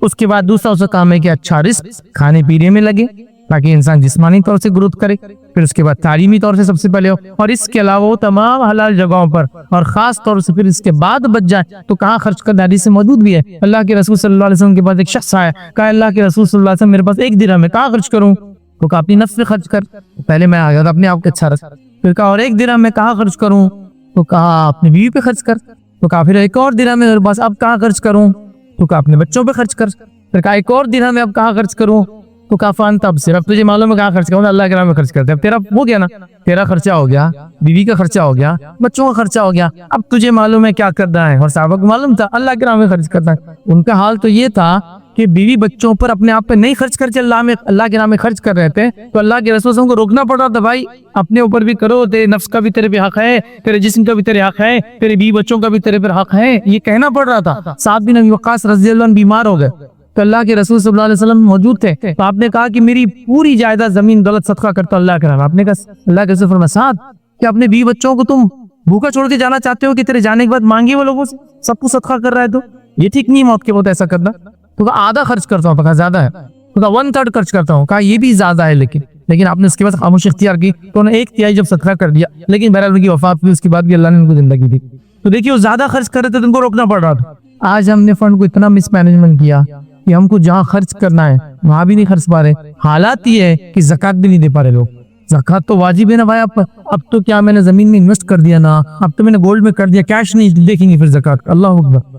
اس کے بعد دوسرا اس کا کام ہے کہ اچھا رزق کھانے پینے میں لگے تاکہ انسان جسمانی طور سے گروتھ کرے، پھر اس کے بعد تعلیمی طور سے سب سے پہلے ہو، اور اس کے علاوہ وہ تمام حلال جگہوں پر، اور خاص طور سے پھر اس کے بعد بچ جائے تو کہاں خرچ کرنا، حدیث سے موجود بھی ہے۔ اللہ کے رسول صلی اللہ علیہ وسلم کے پاس ایک شخص آیا، کہا اللہ کے رسول صلی اللہ علیہ وسلم میرے پاس 1 درہم ہے، کہاں خرچ کروں؟ تو کہا اپنی نفس پہ خرچ کر، پہلے میں آ گیا اپنے آپ کے اچھا رکھ، پھر کہا اور 1 درہم میں کہاں خرچ کروں؟ تو کہا اپنی بیوی پہ خرچ کر، تو کہا پھر 1 اور درہم ہے میرے پاس، اب کہاں خرچ کروں؟ تو کہا اپنے بچوں پہ خرچ کر، پھر کہا 1 اور درہم ہے اب کہاں خرچ کروں؟ تو کہا فانت اب صرف تجھے معلوم ہے کہاں خرچ کروں، اللہ کے راہ میں خرچ کرتے، اب تیرا ہو گیا نا، تیرا خرچہ ہو گیا، بیوی کا خرچہ ہو گیا، بچوں کا خرچہ ہو گیا، اب تجھے معلوم ہے کیا کرنا ہے، اور صحابہ کو معلوم تھا اللہ کے راہ میں خرچ کرنا ہے۔ ان کا حال تو یہ تھا کہ بیوی بچوں پر اپنے آپ پہ نہیں خرچ کر کے اللہ کے نام میں خرچ کر رہے تھے، تو اللہ کے رسول کو روکنا پڑ رہا تھا، بھائی اپنے اوپر بھی کرو، تیرے نفس کا بھی تیرے پہ حق ہے، تیرے جسم کا بھی تیرے حق ہے، تیرے بیوی بچوں کا بھی تیرے پر حق ہے، یہ کہنا پڑ رہا تھا۔ سعد بن ابی وقاص رضی اللہ عنہ بیمار ہو گئے تو اللہ کے رسول صلی اللہ علیہ وسلم موجود تھے، تو آپ نے کہا کہ میری پوری جائیداد زمین دولت صدقہ کرتا اللہ کے نام۔ آپ نے کہا اللہ کے رسول فرمایا سعد کہ اپنے بیوی بچوں کو تم بھوکا چھوڑ کے جانا چاہتے ہو کہ تیرے جانے کے بعد مانگی وہ لوگوں سے، سب کو صدقہ کر رہا ہے، تو یہ ٹھیک نہیں موت کے وقت ایسا کرنا۔ تو کہا آدھا خرچ کرتا ہوں، کہا زیادہ ہے، تو کہا 1/3 خرچ کرتا ہوں، کہا یہ بھی زیادہ ہے، لیکن آپ نے اس کے بعد خاموشی اختیار کی تو انہیں 1/3 جب صدقہ کر دیا، لیکن بہرحال ان کی وفات ہوئی، اس کے بعد بھی اللہ نے ان کو زندگی دی۔ تو دیکھیے وہ زیادہ خرچ کر رہے تھے تو ان کو روکنا پڑ رہا تھا۔ آج ہم نے فنڈ کو اتنا مس مینجمنٹ کیا کہ ہم کو جہاں خرچ کرنا ہے وہاں بھی نہیں خرچ پا رہے۔ حالات یہ ہے کہ زکوٰۃ بھی نہیں دے پا رہے لوگ۔ زکوٰۃ تو واجب ہے نا بھائی، اب تو کیا میں نے زمین میں انویسٹ کر دیا نا، اب تو میں نے گولڈ میں کر دیا، کیش نہیں دیکھیں گے پھر زکوٰۃ۔ اللہ اکبر،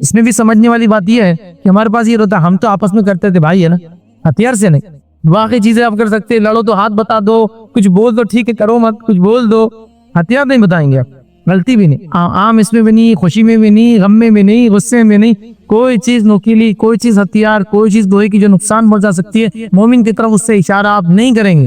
اس میں بھی سمجھنے والی بات یہ ہے کہ ہمارے پاس یہ ہوتا ہے ہم تو آپس میں کرتے تھے بھائی ہے نا, ہتھیار سے نہیں. واقعی چیزیں آپ کر سکتے, لڑو تو ہاتھ بتا دو, کچھ بول دو ٹھیک ہے, کرو مت کچھ بول دو, ہتھیار نہیں بتائیں گے آپ, غلطی بھی نہیں, عام اس میں بھی نہیں, خوشی میں بھی نہیں, غم میں بھی نہیں, غصے میں نہیں, کوئی چیز نوکیلی, کوئی چیز ہتھیار, کوئی چیز گوہے کی جو نقصان پہنچا سکتی ہے مومن کی طرف اس سے اشارہ آپ نہیں کریں گے.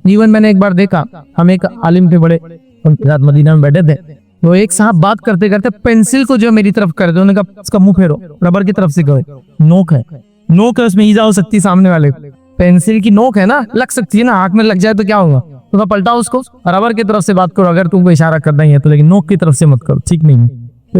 ایون میں نے ایک بار دیکھا, ہم ایک عالم تھے بڑے, ان کے ساتھ مدینہ میں بیٹھے تھے, تو ایک صاحب بات کرتے کرتے پینسل کو جو میری طرف کر دے, انہوں نے کہا اس کا منہ پھیرو, ربر کی طرف سے کرو, نوک ہے, نوک ہے, اس میں ایزا ہو سکتی ہے سامنے والے, پینسل کی نوک ہے نا, لگ سکتی ہے نا, آنکھ میں لگ جائے تو کیا ہوگا, تو پلٹاؤ اس کو, ربر کی طرف سے بات کرو اگر تم کو اشارہ کرنا ہی ہے تو, لیکن نوک کی طرف سے مت کرو, ٹھیک نہیں. تو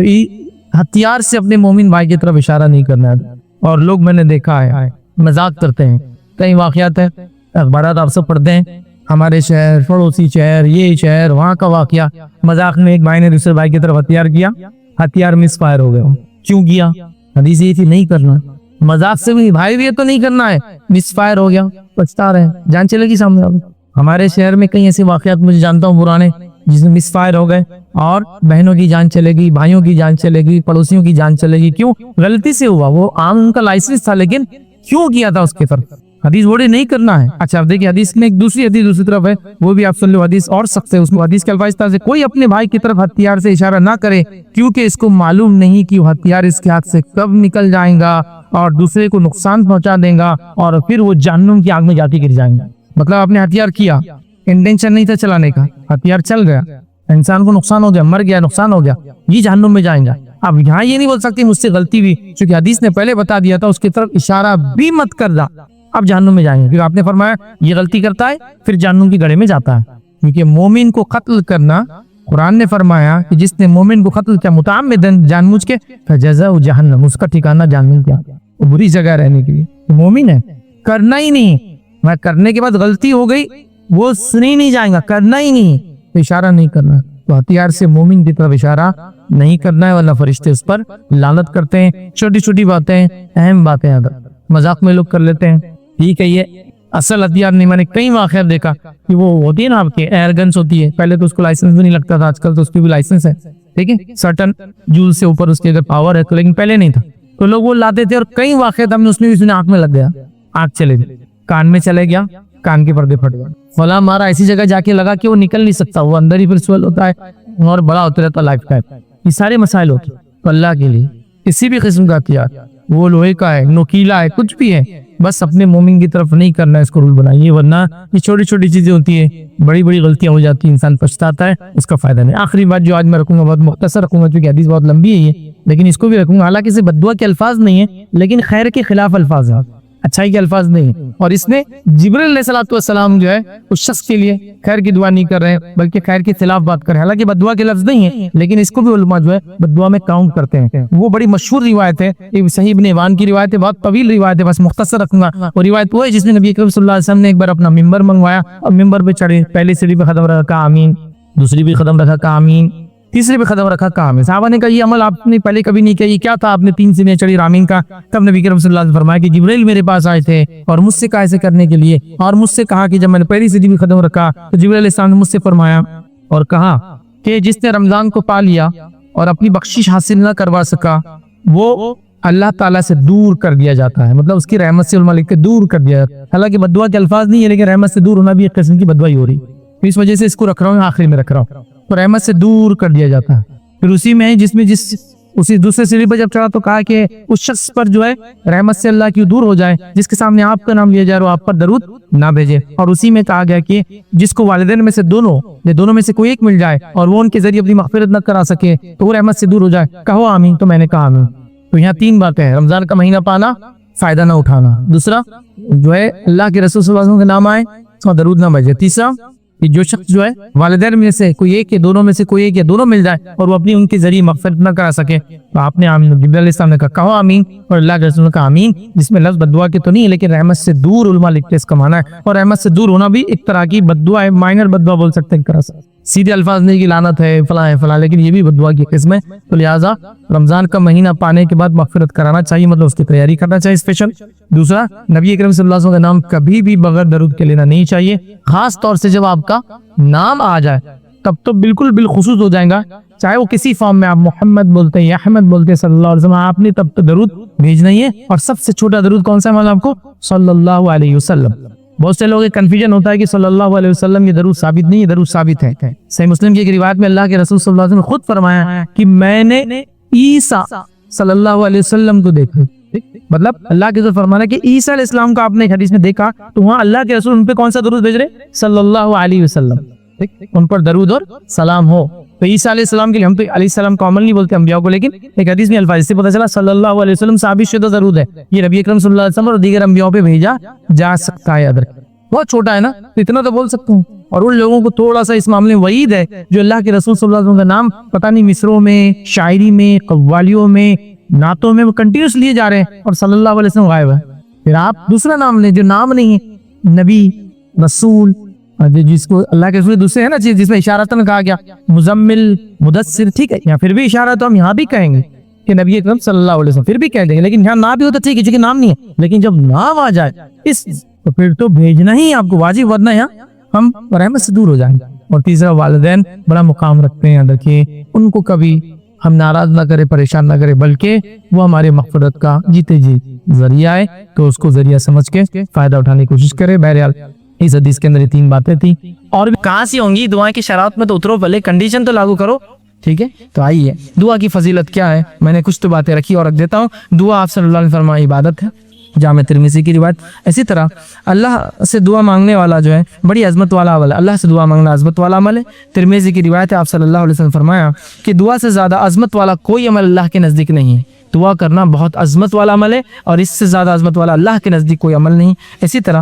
ہتھیار سے اپنے مومن بھائی کی طرف اشارہ نہیں کرنا ہے. اور لوگ میں نے دیکھا ہے مذاق کرتے ہیں, کئی واقعات ہیں, اخبارات آپ سب پڑھتے ہیں, ہمارے شہر, پڑوسی شہر, یہ شہر, وہاں کا واقعہ, مذاق میں ایک بھائی نے دوسرے بھائی کی طرف ہتھیار کیا, ہتھیار مس فائر ہو گیا. کیوں کیا؟ حدیث یہ تھی نہیں کرنا, مذاق سے بھی بھائی بھی ہے تو نہیں کرنا ہے, مس فائر ہو گیا, پچھتا رہے, جان چلے گی سامنے والے. ہمارے شہر میں کئی ایسے واقعات مجھے جانتا ہوں پرانے, جس میں مس فائر ہو گئے اور بہنوں کی جان چلے گی, بھائیوں کی جان چلے گی, پڑوسیوں کی جان چلے گی. کیوں؟ غلطی سے ہوا, وہ عام ان کا لائسنس تھا لیکن کیوں کیا تھا اس کے طرف. حدیث بوڑے نہیں کرنا ہے. اچھا اب دیکھیں حدیث میں ایک دوسری حدیث دوسری طرف ہے, وہ بھی آپ سن لو, حدیث اور سخت ہے. اس میں حدیث کے الفاظ سے کوئی اپنے بھائی کی طرف ہتھیار سے اشارہ نہ کرے, کیونکہ اس کو معلوم نہیں کہ وہ ہتھیار اس کے ہاتھ سے کب نکل جائیں گا اور دوسرے کو نقصان پہنچا دیں گا اور پھر وہ جہنم کی آگ میں جاتی گر جائیں گا. مطلب آپ نے ہتھیار کیا, انٹینشن نہیں تھا چلانے کا, ہتھیار چل گیا, انسان کو نقصان ہو گیا, مر گیا, نقصان ہو گیا, یہ جہنم میں جائیں گا. اب یہاں یہ نہیں بول سکتے مجھ سے غلطی بھی, چونکہ حدیث نے پہلے بتا دیا تھا اس کی طرف اشارہ بھی مت کر دا, اب جہنم میں جائیں گے, کیونکہ آپ نے فرمایا یہ غلطی کرتا ہے پھر جہنم کی گڑھے میں جاتا ہے. کیونکہ مومن کو قتل کرنا, قرآن نے فرمایا کہ جس نے مومن کو قتل کیا متعمدن جان بوجھ کے, فجزاء جہنم, اس کا ٹھکانہ جہنم کیا, وہ بری جگہ رہنے کے لیے. مومن ہے, کرنا ہی نہیں, میں کرنے کے بعد غلطی ہو گئی وہ سنی نہیں جائیں گا, کرنا ہی نہیں, تو اشارہ نہیں کرنا. تو ہتھیار سے مومن کی طرف اشارہ نہیں کرنا ہے, ورنہ فرشتے اس پر لعنت کرتے ہیں. چھوٹی چھوٹی باتیں, اہم باتیں مذاق میں لوگ کر لیتے ہیں, ٹھیک ہے, یہ اصل ہتھیار نہیں. میں نے کئی واقعات دیکھا کہ وہ ہوتی ہے نا آپ کے ایئر گنس ہوتی ہے, پہلے تو اس کو لائسنس بھی نہیں لگتا تھا, آج کل تو اس کی بھی لائسنس ہے, ٹھیک ہے, سرٹن جول سے اوپر اس کے اگر پاور ہے تو, لیکن پہلے نہیں تھا, تو لوگ وہ لاتے تھے. اور کئی واقعات ہم نے اس میں بھی سنے, آنکھ میں لگ گیا, آنکھ چلے گئی, کان میں چلے گیا, کان کے پردے پھٹ گئے, فلاں مارا ایسی جگہ جا کے لگا کہ وہ نکل نہیں سکتا, وہ اندر ہی پھر سویل ہوتا ہے اور بڑا ہوتا رہتا لائف ٹائم. یہ سارے مسائل ہوتے ہیں. تو اللہ کے لیے کسی بھی قسم کا ہتھیار, وہ لوہے کا ہے, نوکیلا ہے, کچھ بھی ہے, بس اپنے مومن کی طرف نہیں کرنا ہے, اس کو رول بنائیے, ورنہ یہ چھوٹی چھوٹی چیزیں ہوتی ہیں, بڑی بڑی غلطیاں ہو جاتی ہیں, انسان پچھتاتا ہے, اس کا فائدہ نہیں. آخری بات جو آج میں رکھوں گا بہت مختصر رکھوں گا, کیونکہ حدیث بہت لمبی ہے یہ, لیکن اس کو بھی رکھوں گا. حالانکہ اسے بد دعا کے الفاظ نہیں ہیں, لیکن خیر کے خلاف الفاظ ہیں, اچھائی کے الفاظ نہیں ہیں. اور اس میں جبرائیل علیہ السلام جو ہے اس شخص کے لیے خیر کی دعا نہیں کر رہے ہیں, بلکہ خیر کے خلاف بات کر رہے ہیں. حالانکہ بد دعا کے لفظ نہیں ہیں, لیکن اس کو بھی علماء جو ہے بد دعا میں کاؤنٹ کرتے ہیں. وہ بڑی مشہور روایت ہے, صحیح ابن حبان کی روایت ہے, بہت طویل روایت ہے, بس مختصر رکھوں گا. وہ روایت وہ ہے جس میں نبی کریم صلی اللہ علیہ وسلم نے ایک بار اپنا ممبر منگوایا اور ممبر پہ چڑھے, پہلی سیڑھی پہ قدم رکھا, آمین, دوسری بھی قدم رکھا, کہا آمین, تیسری بھی قدم رکھا, کہا آمین. صحابہ نے کہا یہ عمل آپ نے پہلے کبھی نہیں کیا, یہ کیا تھا, آپ نے 3 سیڑھیاں چڑھی آمین کا. تب نبی کریم صلی اللہ علیہ وسلم نے فرمایا کہ جبرائیل میرے پاس آئے تھے اور مجھ سے کہا ایسے کرنے کے لیے, اور مجھ سے کہا کہ جب میں نے پہلی سیڑھی بھی قدم رکھا تو جبرائیل علیہ السلام نے مجھ سے فرمایا اور کہا کہ جس نے رمضان کو پا لیا اور اپنی بخشش حاصل نہ کروا سکا, وہ اللہ تعالیٰ سے دور کر دیا جاتا ہے. مطلب اس کی رحمت سے علماء لکھتے دور کر دیا جاتا ہے. حالانکہ بد دعا کے الفاظ نہیں ہے, لیکن رحمت سے دور ہونا بھی ایک قسم کی بد دعا ہی ہو رہی, اس وجہ سے اس کو رکھ رہا ہوں, آخری میں رکھ رہا ہوں. تو رحمت سے دور کر دیا جاتا ہے. پھر اسی میں اسی دوسرے سیڑھی پر جب چڑھا تو کہا کہ اس شخص پر جو ہے رحمت سے اللہ کی دور ہو جائے جس کے سامنے آپ کا نام لیا جائے اور آپ پر درود نہ بھیجے. اور اسی میں کہا گیا کہ جس کو والدین میں سے دونوں میں سے کوئی ایک مل جائے اور وہ ان کے ذریعے اپنی مغفرت نہ کرا سکے تو وہ رحمت سے دور ہو جائے. کہو آمین, تو میں نے کہا آمین. تو یہاں 3 باتیں ہیں, رمضان کا مہینہ پانا, فائدہ نہ اٹھانا, دوسرا جو ہے اللہ کے رسول صلی اللہ علیہ وسلم کے نام آئے اس کا درود نہ بھیجے, تیسرا کہ جو شخص جو ہے والدین میں سے کوئی ایک یا دونوں میں سے کوئی ایک یا دونوں مل جائے اور وہ اپنی ان کے ذریعے مغفرت نہ کرا سکے تو آپ نے آمین. جبرائیل علیہ السلام نے کہا کہو آمین, اور اللہ کے رسول نے کہا آمین, جس میں لفظ بد دعا کے تو نہیں ہے, لیکن رحمت سے دور علماء لکھتے اس کا معنی ہے. اور رحمت سے دور ہونا بھی ایک طرح کی بد دعا ہے, مائنر بد دعا بول سکتے ہیں ایک طرح سے, سیدھے الفاظ نہیں کہ لعنت ہے فلاں, لیکن یہ بھی بد دعا کی قسم ہے. تو لہٰذا رمضان کا مہینہ پانے کے بعد مغفرت کرانا چاہیے, مطلب اس کی تیاری کرنا چاہیے اسپیشل. دوسرا, نبی کریم صلی اللہ علیہ وسلم کا نام کبھی بھی بغیر درود کے لینا نہیں چاہیے, خاص طور سے جب آپ کا نام آ جائے تب تو بالکل بالخصوص ہو جائے گا چاہے وہ کسی فارم میں آپ محمد بولتے ہیں یا احمد بولتے ہیں صلی اللہ علیہ وسلم، آپ نے تب تو درود بھیجنا ہی ہے. اور سب سے چھوٹا درود کون سا ہے معلوم آپ کو؟ صلی اللہ علیہ وسلم. بہت سے لوگوں کے کنفیوژن ہوتا ہے کہ صلی اللہ علیہ وسلم یہ درود ثابت نہیں ہے، درود ثابت ہے. صحیح مسلم کی ایک روایت میں اللہ کے رسول صلی اللہ علیہ وسلم نے خود فرمایا کہ میں نے عیسیٰ صلی اللہ علیہ وسلم کو دیکھا. مطلب اللہ کے رسول فرمانا کہ عیسیٰ علیہ السلام کو آپ نے حدیث میں دیکھا تو وہاں اللہ کے رسول ان پہ کون سا درود بھیج رہے؟ صلی اللہ علیہ وسلم. ان پر درود اور سلام ہو. تو عیسیٰ علیہ السلام کے لیے ہم تو علیہ السلام کو عمل نہیں بولتے انبیاء کو، لیکن ایک حدیث میں الفاظ سے پتہ چلا صلی اللہ علیہ وسلم ثابت شدہ درود ہے. یہ نبی اکرم صلی اللہ علیہ وسلم اور دیگر انبیاء پہ بھیجا جا سکتا ہے. بہت چھوٹا ہے نا، تو اتنا تو بول سکتا ہوں. اور ان لوگوں کو تھوڑا سا اس معاملے میں وعید ہے جو اللہ کے رسول صلی اللہ علیہ وسلم کا نام پتہ نہیں مصروں میں، شاعری میں، قوالیوں میں، نعتوں میں وہ کنٹینیوس لیے جا رہے ہیں اور صلی اللہ علیہ وسلم غائب ہے. پھر آپ دوسرا نام لیں جو نام نہیں ہے، نبی، رسول، جس کو اللہ کے رسول دوسرے ہے نا چیز جس میں اشارتاً کہا گیا، مزمل، مدثر، ٹھیک ہے، یا پھر بھی اشارہ تو ہم یہاں بھی کہیں گے کہ نبی اکرم صلی اللہ علیہ وسلم، پھر بھی کہہ دیں گے. لیکن یہاں نام بھی ہوتا ٹھیک ہے چونکہ نام نہیں ہے، لیکن جب نام آ جائے اس تو پھر تو بھیجنا ہی آپ کو واجب، ورنہ یہاں ہم رحمت سے دور ہو جائیں گے. اور تیسرا والدین بڑا مقام رکھتے ہیں، دیکھیے ان کو کبھی ہم ناراض نہ کرے، پریشان نہ کرے، بلکہ وہ ہمارے مغفرت کا جیتے جی ذریعہ ہے، تو اس کو ذریعہ سمجھ کے فائدہ اٹھانے کی کوشش کرے. بہرحال اس حدیث کے اندر یہ 3 باتیں تھیں. اور بھی کہاں سے ہوں گی دعا کی شرائط میں تو اترو، پہلے کنڈیشن تو لاگو کرو. ٹھیک ہے، تو آئیے دعا کی فضیلت کیا ہے. میں نے کچھ تو باتیں رکھی اور رکھ دیتا ہوں. دعا آپ صلی اللہ علیہ وسلم فرمایا عبادت ہے، جامع ترمذی کی روایت. اسی طرح اللہ سے دعا مانگنے والا جو ہے بڑی عظمت والا عمل ہے. اللہ سے دعا مانگنا عظمت والا عمل ہے. ترمذی کی روایت ہے، آپ صلی اللہ علیہ وسلم فرمایا کہ دعا سے زیادہ عظمت والا کوئی عمل اللہ کے نزدیک نہیں ہے. دعا کرنا بہت عظمت والا عمل ہے اور اس سے زیادہ عظمت والا اللہ کے نزدیک کوئی عمل نہیں. اسی طرح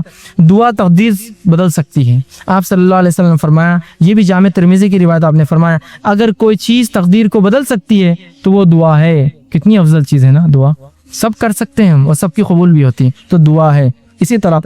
دعا تقدیر بدل سکتی ہے. آپ صلی اللہ علیہ وسلم نے فرمایا، یہ بھی جامع ترمذی کی روایت، آپ نے فرمایا اگر کوئی چیز تقدیر کو بدل سکتی ہے تو وہ دعا ہے. کتنی افضل چیز ہے نا دعا. سب کر سکتے ہیں اور سب کی قبول بھی ہوتی ہے، تو دعا ہے. اسی طرح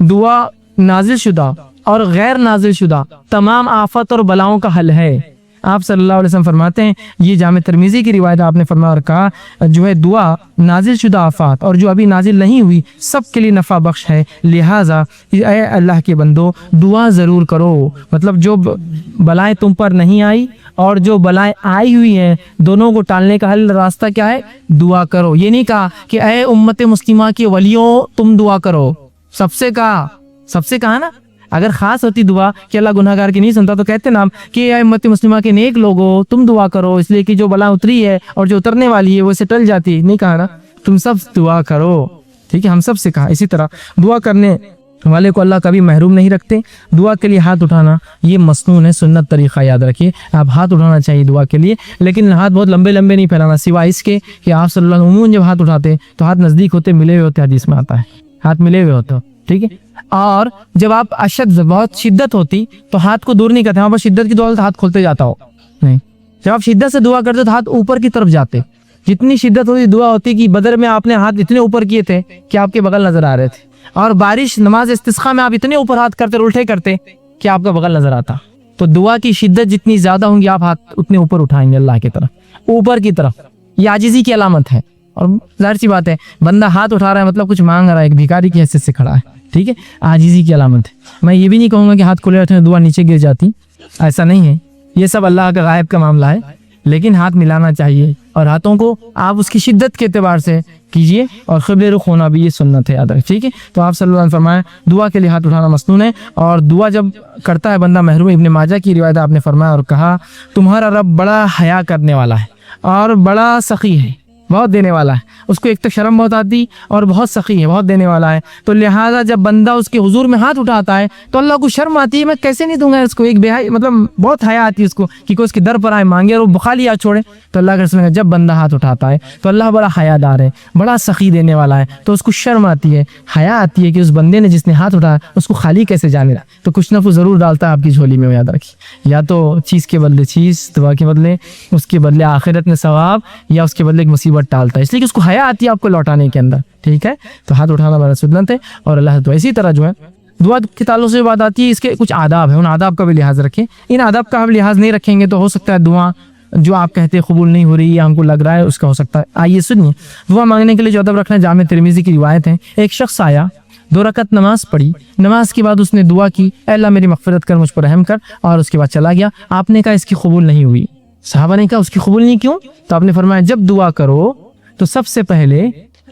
دعا نازل شدہ اور غیر نازل شدہ تمام آفت اور بلاؤں کا حل ہے. آپ صلی اللہ علیہ وسلم فرماتے ہیں، یہ جامع ترمذی کی روایت آپ نے فرمایا اور کہا جو ہے دعا نازل شدہ آفات اور جو ابھی نازل نہیں ہوئی سب کے لیے نفع بخش ہے. لہٰذا اے اللہ کے بندو دعا ضرور کرو. مطلب جو بلائیں تم پر نہیں آئی اور جو بلائیں آئی ہوئی ہیں دونوں کو ٹالنے کا حل راستہ کیا ہے؟ دعا کرو. یہ نہیں کہا کہ اے امت مسلمہ کے ولیوں تم دعا کرو، سب سے کہا نا. اگر خاص ہوتی دعا کہ اللہ گناہ گار کی نہیں سنتا تو کہتے نا کہ اے امت مسلمہ کے نیک لوگوں تم دعا کرو، اس لیے کہ جو بلا اتری ہے اور جو اترنے والی ہے وہ اسے ٹل جاتی. نہیں کہا نا، تم سب دعا کرو. ٹھیک ہے، ہم سب سے کہا. اسی طرح دعا کرنے والے کو اللہ کبھی محروم نہیں رکھتے. دعا کے لیے ہاتھ اٹھانا یہ مسنون ہے، سنت طریقہ یاد رکھیے. آپ ہاتھ اٹھانا چاہیے دعا کے لیے، لیکن ہاتھ بہت لمبے نہیں پھیلانا، سوائے اس کے کہ آپ صلی اللہ علیہ وسلم جب ہاتھ اٹھاتے تو ہاتھ نزدیک ہوتے، ملے ہوئے ہوتے. حدیث میں آتا ہے ہاتھ ملے ہوئے ہوتے. ٹھیک ہے، اور جب آپ اشد بہت شدت ہوتی تو ہاتھ کو دور نہیں کرتے. وہاں پر شدت کی دعا تو ہاتھ کھولتے جاتا ہو نہیں. جب آپ شدت سے دعا کرتے تو ہاتھ اوپر کی طرف جاتے. جتنی شدت ہوتی دعا ہوتی کہ بدر میں آپ نے ہاتھ اتنے اوپر کیے تھے کہ آپ کے بغل نظر آ رہے تھے، اور بارش نماز استسقاء میں آپ اتنے اوپر ہاتھ کرتے الٹے کرتے کہ آپ کا بغل نظر آتا. تو دعا کی شدت جتنی زیادہ ہوں گی آپ ہاتھ اتنے اوپر اٹھائیں گے اللہ کی طرف، اوپر کی طرف. یہ عاجزی کی علامت ہے. اور ظاہر سی بات ہے بندہ ہاتھ اٹھا رہا ہے مطلب کچھ مانگ رہا ہے، ایک بھیکاری کی حیثیت سے کھڑا ہے. ٹھیک ہے، عاجزی کی علامت ہے. میں یہ بھی نہیں کہوں گا کہ ہاتھ کھلے رہتے دعا نیچے گر جاتی، ایسا نہیں ہے. یہ سب اللہ کا غائب کا معاملہ ہے. لیکن ہاتھ ملانا چاہیے اور ہاتھوں کو آپ اس کی شدت کے اعتبار سے کیجئے، اور قبلہ رخ ہونا بھی یہ سنت ہے یاد رکھ. ٹھیک ہے، تو آپ صلی اللہ علیہ وسلم فرمایا دعا کے لیے ہاتھ اٹھانا مسنون ہے. اور دعا جب کرتا ہے بندہ محروم. ابن ماجہ کی روایت آپ نے فرمایا اور کہا تمہارا رب بڑا حیا کرنے والا ہے اور بڑا سخی ہے، بہت دینے والا ہے. اس کو ایک تو شرم بہت آتی اور بہت سخی ہے، بہت دینے والا ہے. تو لہٰذا جب بندہ اس کے حضور میں ہاتھ اٹھاتا ہے تو اللہ کو شرم آتی ہے، میں کیسے نہیں دوں گا اس کو. ایک مطلب بہت حیا آتی ہے اس کو کہ کوئی اس کے در پر آئے مانگے اور وہ بخالی ہاتھ چھوڑے. تو اللہ کے رسول نے جب بندہ ہاتھ اٹھاتا ہے تو اللہ بڑا حیا دار ہے، بڑا سخی دینے والا ہے. تو اس کو شرم آتی ہے، حیا آتی ہے کہ اس بندے نے جس نے ہاتھ اٹھایا اس کو خالی کیسے جانے رہا. تو کچھ نہ کچھ ضرور ڈالتا ہے آپ کی جھولی میں. یاد رکھیے، یا تو چیز کے بدلے چیز، دعا کے بدلے اس کے بدلے آخرت میں ثواب، یا اس کے بدلے ایک مصیبت ٹالتا ہے، اس لیے کہ اس کو حیا آتی ہے آپ کو لوٹانے کے اندر. ٹھیک ہے، تو ہاتھ اٹھانا بڑا سنت ہے اور اللہ تو. اسی طرح جو ہے دعا کے تعلق سے بات آتی ہے، اس کے کچھ آداب ہیں، ان آداب کا بھی لحاظ رکھیں. ان آداب کا ہم لحاظ نہیں رکھیں گے تو ہو سکتا ہے دعا جو آپ کہتے قبول نہیں ہو رہی یا ہم کو لگ رہا ہے اس کا ہو سکتا ہے. آئیے سنیے دعا مانگنے کے لیے جو ادب رکھنا ہے. جامع ترمذی کی روایت ہے، ایک شخص آیا، 2 رکعت نماز پڑھی، نماز کے بعد اس نے دعا کی اے اللہ میری مغفرت کر، مجھ پر رحم کر، اور اس کے بعد چلا گیا. آپ نے کہا اس کی قبول نہیں ہوئی. صحابہ نے کہا اس کی قبول نہیں کیوں؟ تو آپ نے فرمایا جب دعا کرو تو سب سے پہلے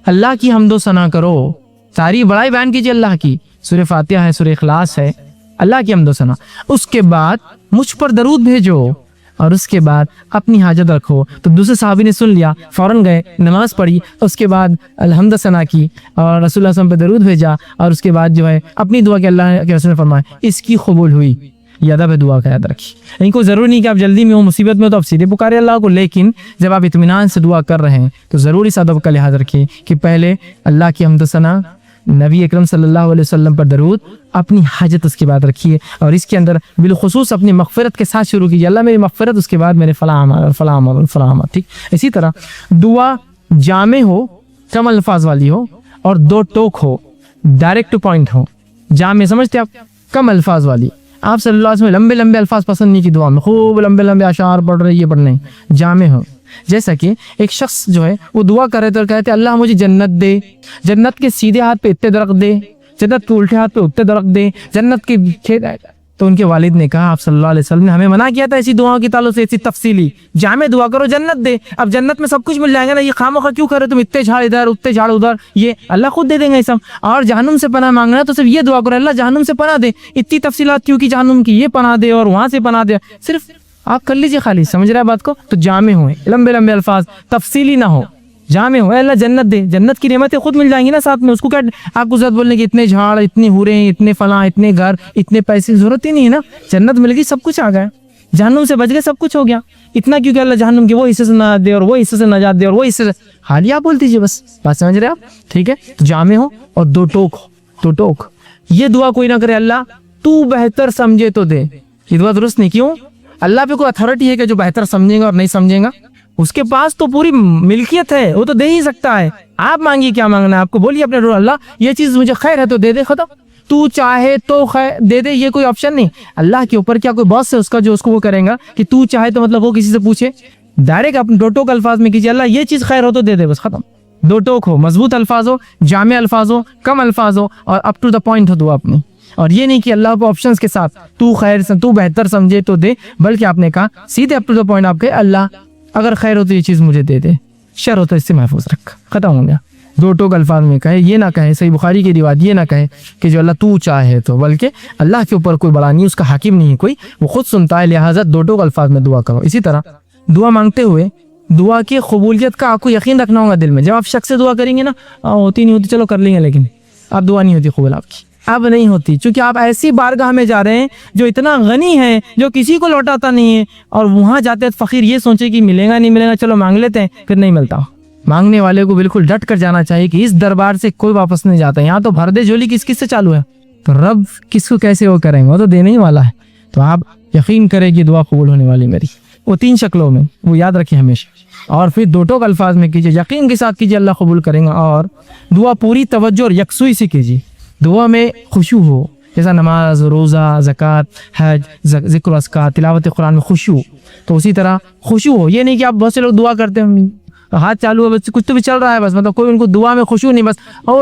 اللہ کی حمد و ثنا کرو، تعریف بڑائی بیان کیجیے اللہ کی، سورہ فاتحہ ہے، سورہ اخلاص ہے، اللہ کی حمد و ثنا، اس کے بعد مجھ پر درود بھیجو اور اس کے بعد اپنی حاجت رکھو۔ تو دوسرے صحابی نے سن لیا، فوراً گئے، نماز پڑھی، اس کے بعد الحمد ثنا کی اور رسول اللہ صلی اللہ علیہ وسلم پہ درود بھیجا، اور اس کے بعد جو ہے اپنی دعا کہ اللہ کے رسول نے فرمایا اس کی قبول ہوئی۔ یہ ادب ہے دعا کا، یاد رکھیے۔ ان کو ضروری نہیں کہ آپ جلدی میں ہو، مصیبت میں ہو تو آپ سیدھے پکارے اللہ کو، لیکن جب آپ اطمینان سے دعا کر رہے ہیں تو ضرور اس ادب کا لحاظ رکھیے کہ پہلے اللہ کی حمد و ثنا، نبی اکرم صلی اللہ علیہ وسلم پر درود، اپنی حاجت اس کے بعد رکھیے، اور اس کے اندر بالخصوص اپنی مغفرت کے ساتھ شروع کیجیے، اللہ میری مغفرت، اس کے بعد میرے فلاں عمل اور فلاں عمل اور فلاں عمل، ٹھیک۔ اسی طرح دعا جامع ہو، کم الفاظ والی ہو، اور دو ٹوک ہو، ڈائریکٹ ٹو پوائنٹ ہو۔ جامع سمجھتے آپ؟ کم الفاظ والی، آپ صلی اللہ علیہ وسلم لمبے لمبے الفاظ پسند نہیں کی دعا میں، خوب لمبے لمبے اشعار پڑھ رہے، یہ پڑھنے، جامع ہو۔ جیسا کہ ایک شخص جو ہے وہ دعا کر رہے تھے اور کہتے اللہ مجھے جنت دے، جنت کے سیدھے ہاتھ پہ اتنے درخت دے، جنت کے الٹے ہاتھ پہ اتنے درخت دے، جنت کے کھیت۔ تو ان کے والد نے کہا آپ صلی اللہ علیہ وسلم نے ہمیں منع کیا تھا ایسی دعاؤں کی تعلق سے، ایسی تفصیلی جامع دعا کرو، جنت دے۔ اب جنت میں سب کچھ مل جائے گا نا، یہ خامخواہ کیوں کر رہے تم اتنے جھاڑ ادھر اتنے جھاڑ ادھر، یہ اللہ خود دے دیں گے یہ سب۔ اور جہنم سے پناہ مانگنا ہے تو صرف یہ دعا کرو اللہ جہنم سے پناہ دے، اتنی تفصیلات کیوں کی جہنم کی، یہ پناہ دے اور وہاں سے پناہ دے، صرف آپ کر لیجیے خالی، سمجھ رہے ہیں بات کو؟ تو جامع ہوئے، لمبے لمبے الفاظ، تفصیلی نہ ہو، جامع ہو، اللہ جنت دے، جنت کی نعمتیں خود مل جائیں گی نا ساتھ میں، اس کو کیا آپ کو ضرورت بولنے کی اتنے جھاڑ، اتنی حوریں، اتنے فلاں، اتنے گھر، اتنے پیسے کی ضرورت ہی نہیں ہے نا، جنت مل گئی، سب کچھ آ گیا، جہنم سے بچ گئے، سب کچھ ہو گیا۔ اتنا کیوں کہ اللہ جہنم کے وہ حصے سے نجات دے اور وہ حصے سے نجات دے اور وہ حصے سے، حالی آپ بول دیجیے بس، بات سمجھ رہے آپ؟ ٹھیک ہے، تو جامع ہو اور دو ٹوک ہو، دو ٹوک۔ یہ دعا کوئی نہ کرے اللہ تو بہتر سمجھے تو دے، یہ دعا درست نہیں۔ کیوں؟ اللہ پہ کوئی اتھارٹی ہے کہ جو بہتر سمجھے گا اور نہیں سمجھے گا؟ اس کے پاس تو پوری ملکیت ہے، وہ تو دے ہی سکتا ہے۔ آپ مانگیے کیا مانگنا ہے آپ کو، بولیے اپنے رو اللہ یہ چیز مجھے خیر ہے تو دے دے، ختم۔ تو چاہے تو خیر دے دے، یہ کوئی آپشن نہیں۔ اللہ کے اوپر کیا کوئی باس ہے اس کا جو اس کو وہ کرے گا کہ تو چاہے تو مطلب وہ کسی سے پوچھے؟ ڈائریکٹ اپنے دو ٹوک الفاظ میں کیجیے اللہ یہ چیز خیر ہو تو دے دے، بس ختم۔ دو ٹوک ہو، مضبوط الفاظ ہو، جامع الفاظ ہو، کم الفاظ ہو، اور اپ ٹو دا پوائنٹ ہو دعا اپنی۔ اور یہ نہیں کہ اللہ کو آپشنز کے ساتھ تو خیر تو بہتر سمجھے تو دے، بلکہ آپ نے کہا سیدھے اپ ٹو دا پوائنٹ، آپ کہے اللہ اگر خیر ہو تو یہ چیز مجھے دے دے، شر ہو تو اس سے محفوظ رکھ، ختم ہو گیا۔ دو ٹوک الفاظ میں کہے، یہ نہ کہے، صحیح بخاری کی روایت یہ نہ کہے کہ جو اللہ تو چاہے تو، بلکہ اللہ کے اوپر کوئی بڑا نہیں، اس کا حاکم نہیں کوئی، وہ خود سنتا ہے، لہٰذا دو ٹوک الفاظ میں دعا کرو۔ اسی طرح دعا مانگتے ہوئے دعا کی قبولیت کا آپ کو یقین رکھنا ہوگا دل میں۔ جب آپ شخص سے دعا کریں گے نا، ہوتی نہیں ہوتی چلو کر لیں گے، لیکن اب دعا نہیں ہوتی قبول آپ کی، اب نہیں ہوتی، چونکہ آپ ایسی بارگاہ میں جا رہے ہیں جو اتنا غنی ہے، جو کسی کو لوٹاتا نہیں ہے، اور وہاں جاتے فقیر یہ سوچے کہ ملے گا نہیں ملے گا، چلو مانگ لیتے ہیں، پھر نہیں ملتا۔ مانگنے والے کو بالکل ڈٹ کر جانا چاہیے کہ اس دربار سے کوئی واپس نہیں جاتا، یہاں تو بھر دے جھولی کس کس سے چالو ہے، تو رب کس کو کیسے وہ کریں گے، وہ تو دینے ہی والا ہے۔ تو آپ یقین کریں کہ دعا قبول ہونے والی میری، وہ 3 شکلوں میں، وہ یاد رکھیں ہمیشہ، اور پھر دو ٹوک الفاظ میں کیجیے، یقین کے ساتھ کیجیے اللہ قبول کریں گا، اور دعا پوری توجہ اور یکسوئی سے کیجیے، دعا میں خشوع ہو، جیسا نماز، روزہ، زکوٰۃ، حج، ذکر و اذکار، تلاوت قرآن میں خشوع، تو اسی طرح خشوع ہو۔ یہ نہیں کہ آپ بہت سے لوگ دعا کرتے ہیں ہاتھ چالو ہے بس کچھ تو بھی چل رہا ہے، بس مطلب کوئی ان کو دعا میں خشوع نہیں، بس اور